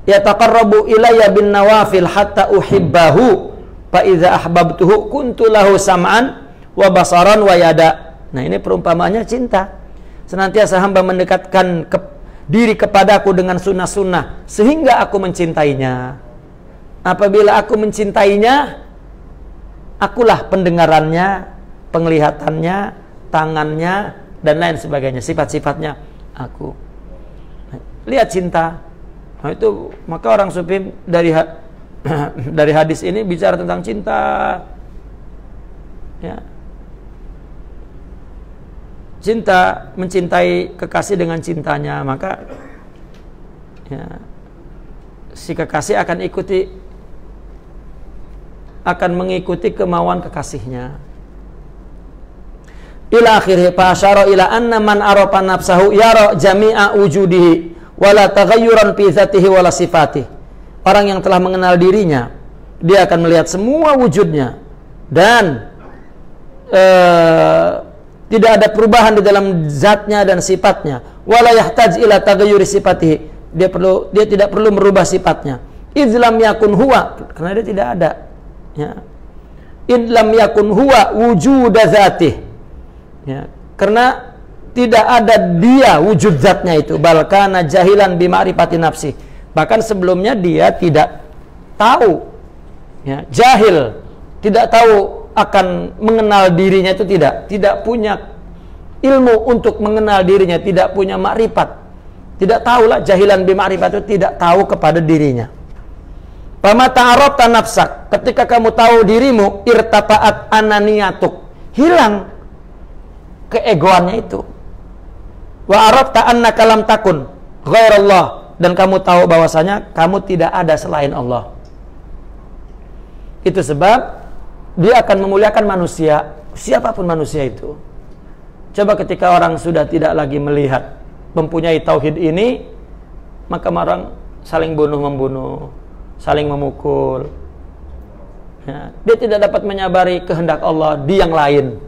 yataqarrabu ilayya bin nawafil hatta uhibbahu fa idza ahbabtuhu kuntu lahu sam'an wa basaran wa yada. Nah, ini perumpamaannya cinta. Senantiasa hamba mendekatkan diri kepadaku dengan sunnah-sunnah sehingga aku mencintainya. Apabila aku mencintainya, akulah pendengarannya, penglihatannya, tangannya, dan lain sebagainya. Sifat-sifatnya aku. Lihat cinta. Nah, itu maka orang sufi dari hadis ini bicara tentang cinta. Ya. Cinta, mencintai kekasih dengan cintanya, maka ya, si kekasih akan mengikuti kemauan kekasihnya. Ila akhirih fa asyara ila anna man arafa nafsahu yara jami'a wujudihi wala taghayyuran fi dzatihi wala sifatihi. Orang yang telah mengenal dirinya, dia akan melihat semua wujudnya dan tidak ada perubahan di dalam zatnya dan sifatnya. Wala yahtaj ila taghayyuri sifatihi. Dia tidak perlu merubah sifatnya. Idlam yakun huwa, karena dia tidak ada. Ya. Idlam yakun huwa wujuda dzatih. Ya. Karena tidak ada dia wujud zatnya itu. Bal kana jahilan bi ma'rifati nafsi. Bahkan sebelumnya dia tidak tahu. Ya, jahil, tidak tahu akan mengenal dirinya, itu tidak punya ilmu untuk mengenal dirinya, tidak punya makrifat, tidak tahulah, jahilan bi ma'rifat itu tidak tahu kepada dirinya. Fama ta'arafta nafsak, ketika kamu tahu dirimu, irtafa'at ananiyatuk, hilang keegoannya itu. Wa arafta annaka lam takun ghairallah, dan kamu tahu bahwasanya kamu tidak ada selain Allah. Itu sebab dia akan memuliakan manusia, siapapun manusia itu. Coba ketika orang sudah tidak lagi melihat, mempunyai tauhid ini, maka orang saling bunuh-membunuh, saling memukul. Ya, dia tidak dapat menyabari kehendak Allah di yang lain.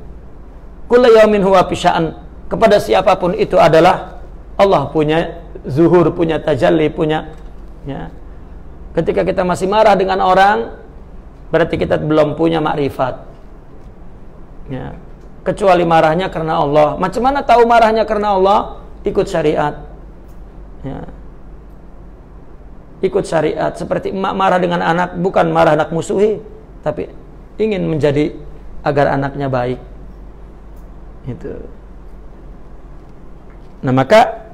Kullu yaumin huwa fi sya'an, kepada siapapun itu adalah Allah punya zuhur, punya tajalli, punya. Ya. Ketika kita masih marah dengan orang, berarti kita belum punya makrifat. Ya. Kecuali marahnya karena Allah. Macam mana tahu marahnya karena Allah? Ikut syariat. Ya. Ikut syariat. Seperti emak marah dengan anak, bukan marah anak musuhi, tapi ingin menjadi agar anaknya baik. Itu. Nah, maka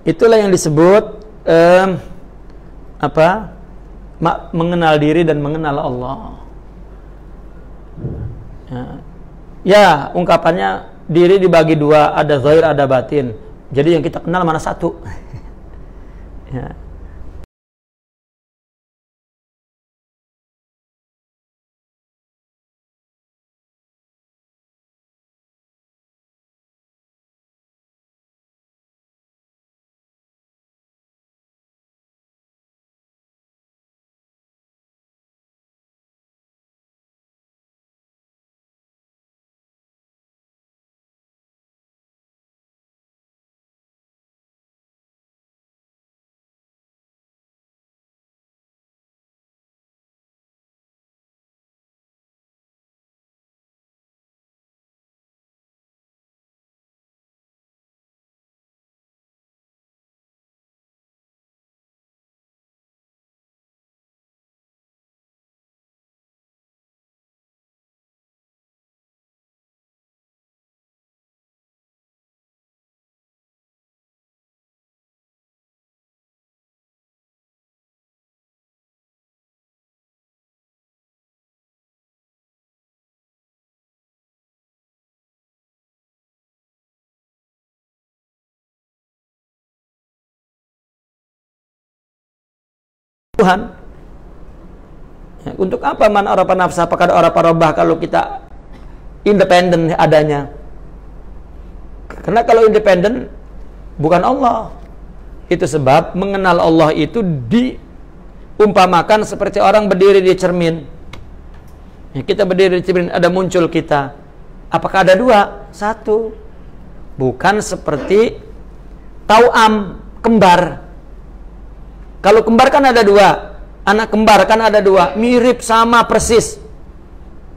itulah yang disebut mengenal diri dan mengenal Allah. Ya, ungkapannya diri dibagi dua, ada zahir, ada batin. Jadi yang kita kenal mana satu? Ya. Tuhan. Ya, untuk apa man arafa nafsa apakah arafa rabbah kalau kita independen adanya? Karena kalau independen bukan Allah. Itu sebab mengenal Allah itu diumpamakan seperti orang berdiri di cermin. Ya, kita berdiri di cermin, ada muncul kita. Apakah ada dua? Satu. Bukan seperti tau'am, kembar. Kalau kembar kan ada dua, anak kembar kan ada dua, mirip sama persis.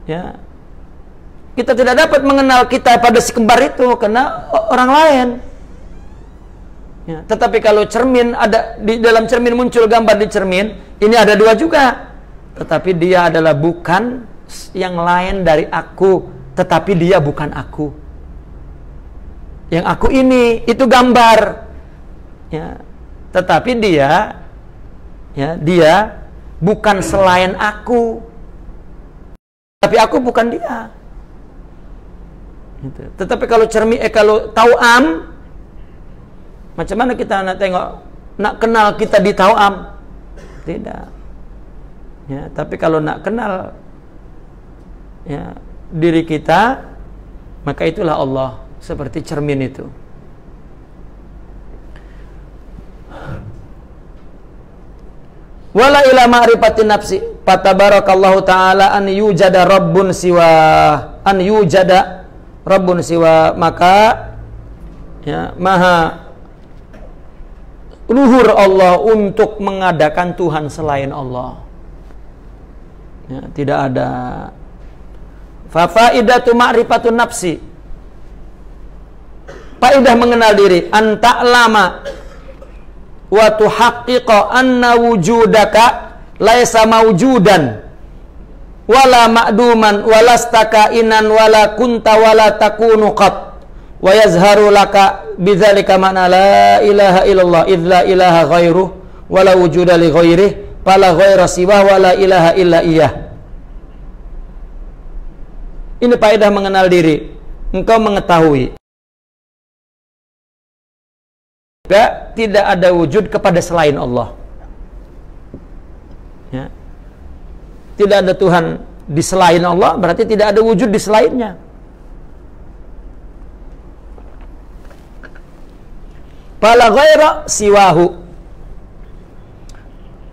Ya, kita tidak dapat mengenal kita pada si kembar itu karena orang lain. Ya, tetapi kalau cermin ada di dalam cermin muncul gambar di cermin, ini ada dua juga. Tetapi dia adalah bukan yang lain dari aku, tetapi dia bukan aku. Yang aku ini itu gambar. Ya, tetapi dia bukan selain aku, tapi aku bukan dia. Gitu. Tetapi kalau kalau tau'am, macam mana kita nak tengok, nak kenal kita di tau'am? Tidak. Ya, tapi kalau nak kenal ya diri kita, maka itulah Allah, seperti cermin itu. Wala ila ma'rifatin nafsi fatabarakallahu ta'ala an yujada rabbun siwa, maka ya maha luhur Allah untuk mengadakan Tuhan selain Allah. Ya, tidak ada. Fa faidatu ma'rifatun nafsi, faidah mengenal diri, anta lama wa tuhaqqiqa anna wujudaka laisa mawjudan wala ma'duman walastaka inan wala kunta wala takunu qat wa yazharu laka bidzalika ma'na la ilaha illallah idz la ilaha ghairuh wala wujuda li ghairih fala ghaira siwa wala ilaha illa iyyah. Ini faedah mengenal diri. Engkau mengetahui tidak ada wujud kepada selain Allah. Ya. Tidak ada Tuhan di selain Allah, berarti tidak ada wujud di selainnya. Fala ghaira siwahu.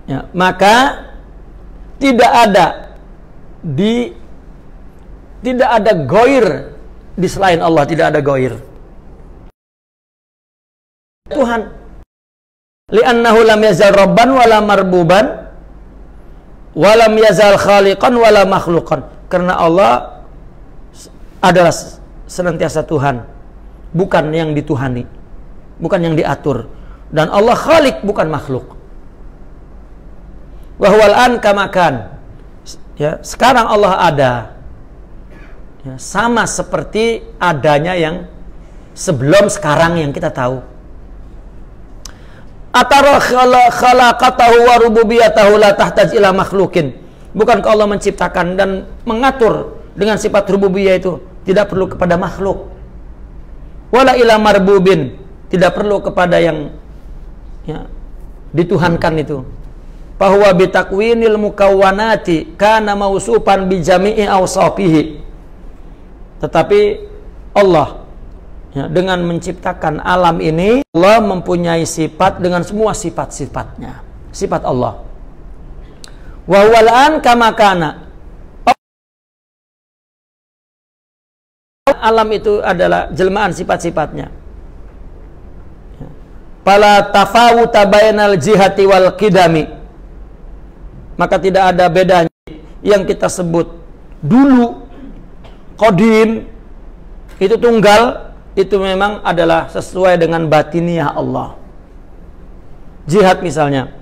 Ya, maka tidak ada ghair di selain Allah, tidak ada ghair. Tuhan. Li'annahu lam yazal rabban wala marbuban walam yazal khaliqan wala makhluqan. Karena Allah adalah senantiasa Tuhan, bukan yang dituhani, bukan yang diatur. Dan Allah khaliq, bukan makhluk. Wa huwal an kamakan. Ya, sekarang Allah ada. Ya, sama seperti adanya yang sebelum sekarang yang kita tahu. Atara khalaqatahu wa rububiyatahu la tahtaj ila makhlukin. Bukankah Allah menciptakan dan mengatur dengan sifat rububiyah itu tidak perlu kepada makhluk. Wala ila marbubin, tidak perlu kepada yang ya, dituhankan itu. Bahwa bitakwinil mukawwanati kana mausufan bi jami'i awsafihi. Tetapi Allah ya, dengan menciptakan alam ini, Allah mempunyai sifat dengan semua sifat-sifatnya. Sifat Allah. Wa huwal an kama kana. Alam itu adalah jelmaan sifat-sifatnya. Fala tafawuta bainal jihati wal qidami. Maka tidak ada bedanya yang kita sebut dulu qadim itu tunggal, itu memang adalah sesuai dengan batiniah Allah. Jihad misalnya,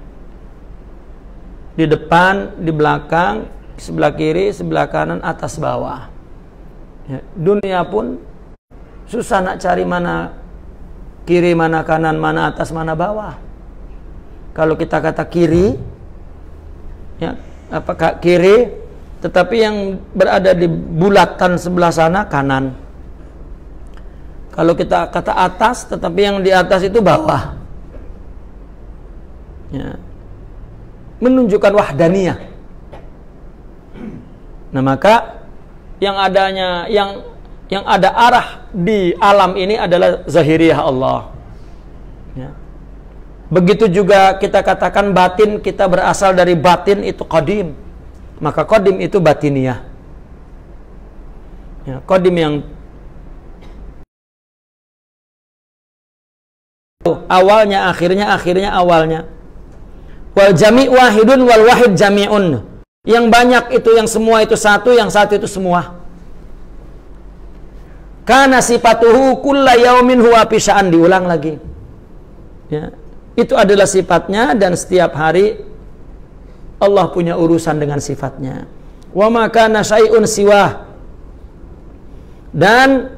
di depan, di belakang, sebelah kiri, sebelah kanan, atas bawah. Ya, dunia pun susah nak cari mana kiri, mana kanan, mana atas, mana bawah. Kalau kita kata kiri, ya, apakah kiri, tetapi yang berada di bulatan sebelah sana kanan. Kalau kita kata atas, tetapi yang di atas itu bawah. Ya. Menunjukkan wahdaniyah. Nah, maka yang ada arah di alam ini adalah zahiriyah Allah. Ya. Begitu juga kita katakan batin, kita berasal dari batin itu qadim. Maka qadim itu batiniyah. Ya, qadim yang awalnya, akhirnya, akhirnya, awalnya. Wal jami' wahidun wal wahid jami'un. Yang banyak itu, yang semua itu satu, yang satu itu semua. Kana sifatuhu kulla yaumin huwa pisa'an. Diulang lagi. Ya. Itu adalah sifatnya, dan setiap hari Allah punya urusan dengan sifatnya. Wa ma kana syai'un siwah. Dan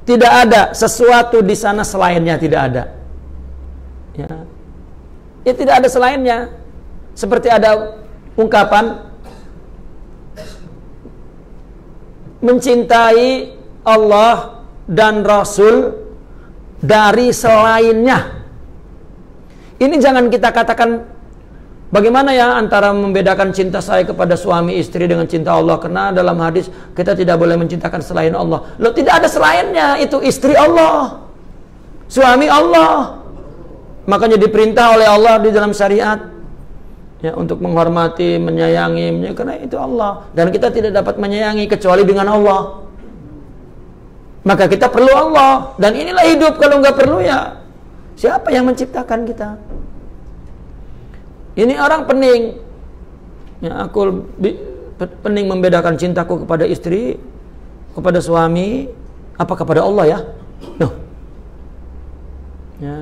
tidak ada sesuatu di sana selainnya, tidak ada. Ya. Ya, tidak ada selainnya. Seperti ada ungkapan mencintai Allah dan Rasul dari selainnya. Ini jangan kita katakan bagaimana ya antara membedakan cinta saya kepada suami istri dengan cinta Allah, karena dalam hadis kita tidak boleh mencintakan selain Allah. Loh, tidak ada selainnya. Itu istri Allah, suami Allah. Makanya diperintah oleh Allah di dalam syariat ya, untuk menghormati, menyayangi, karena itu Allah. Dan kita tidak dapat menyayangi kecuali dengan Allah. Maka kita perlu Allah. Dan inilah hidup. Kalau nggak perlu ya siapa yang menciptakan kita? Ini orang pening ya, aku pening membedakan cintaku kepada istri, kepada suami, apa kepada Allah ya? Noh. Ya.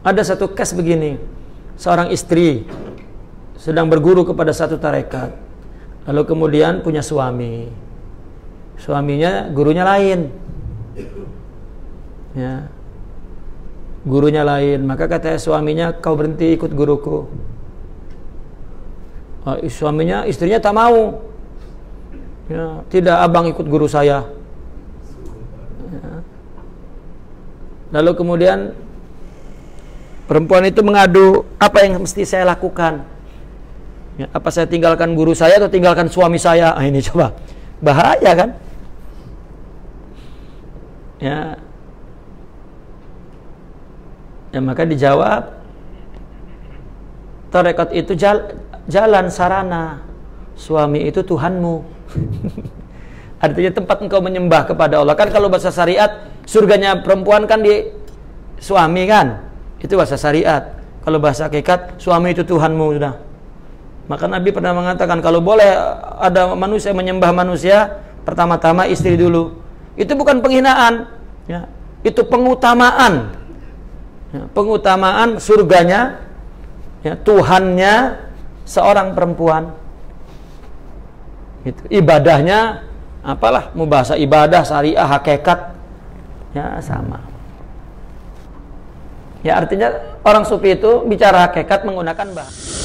Ada satu case begini, seorang istri sedang berguru kepada satu tarekat, lalu kemudian punya suami, suaminya gurunya lain, ya, gurunya lain, maka kata suaminya, kau berhenti ikut guruku. Suaminya, istrinya tak mau, ya, tidak, abang ikut guru saya. Ya. Lalu kemudian perempuan itu mengadu, apa yang mesti saya lakukan? Ya, apa saya tinggalkan guru saya atau tinggalkan suami saya? Ini coba, bahaya kan? Ya, ya maka dijawab, tarekat itu jalan sarana, suami itu Tuhanmu. Artinya tempat engkau menyembah kepada Allah. Kan kalau bahasa syariat, surganya perempuan kan di suami kan? Itu bahasa syariat. Kalau bahasa hakikat, suami itu Tuhanmu sudah. Maka Nabi pernah mengatakan, kalau boleh ada manusia menyembah manusia, pertama-tama istri dulu. Itu bukan penghinaan, ya. Itu pengutamaan, ya. Pengutamaan surganya, ya, Tuhannya seorang perempuan. Itu ibadahnya, apalah, mau bahasa ibadah, syariah, hakikat, ya sama. Ya artinya orang sufi itu bicara hakikat menggunakan bahasa.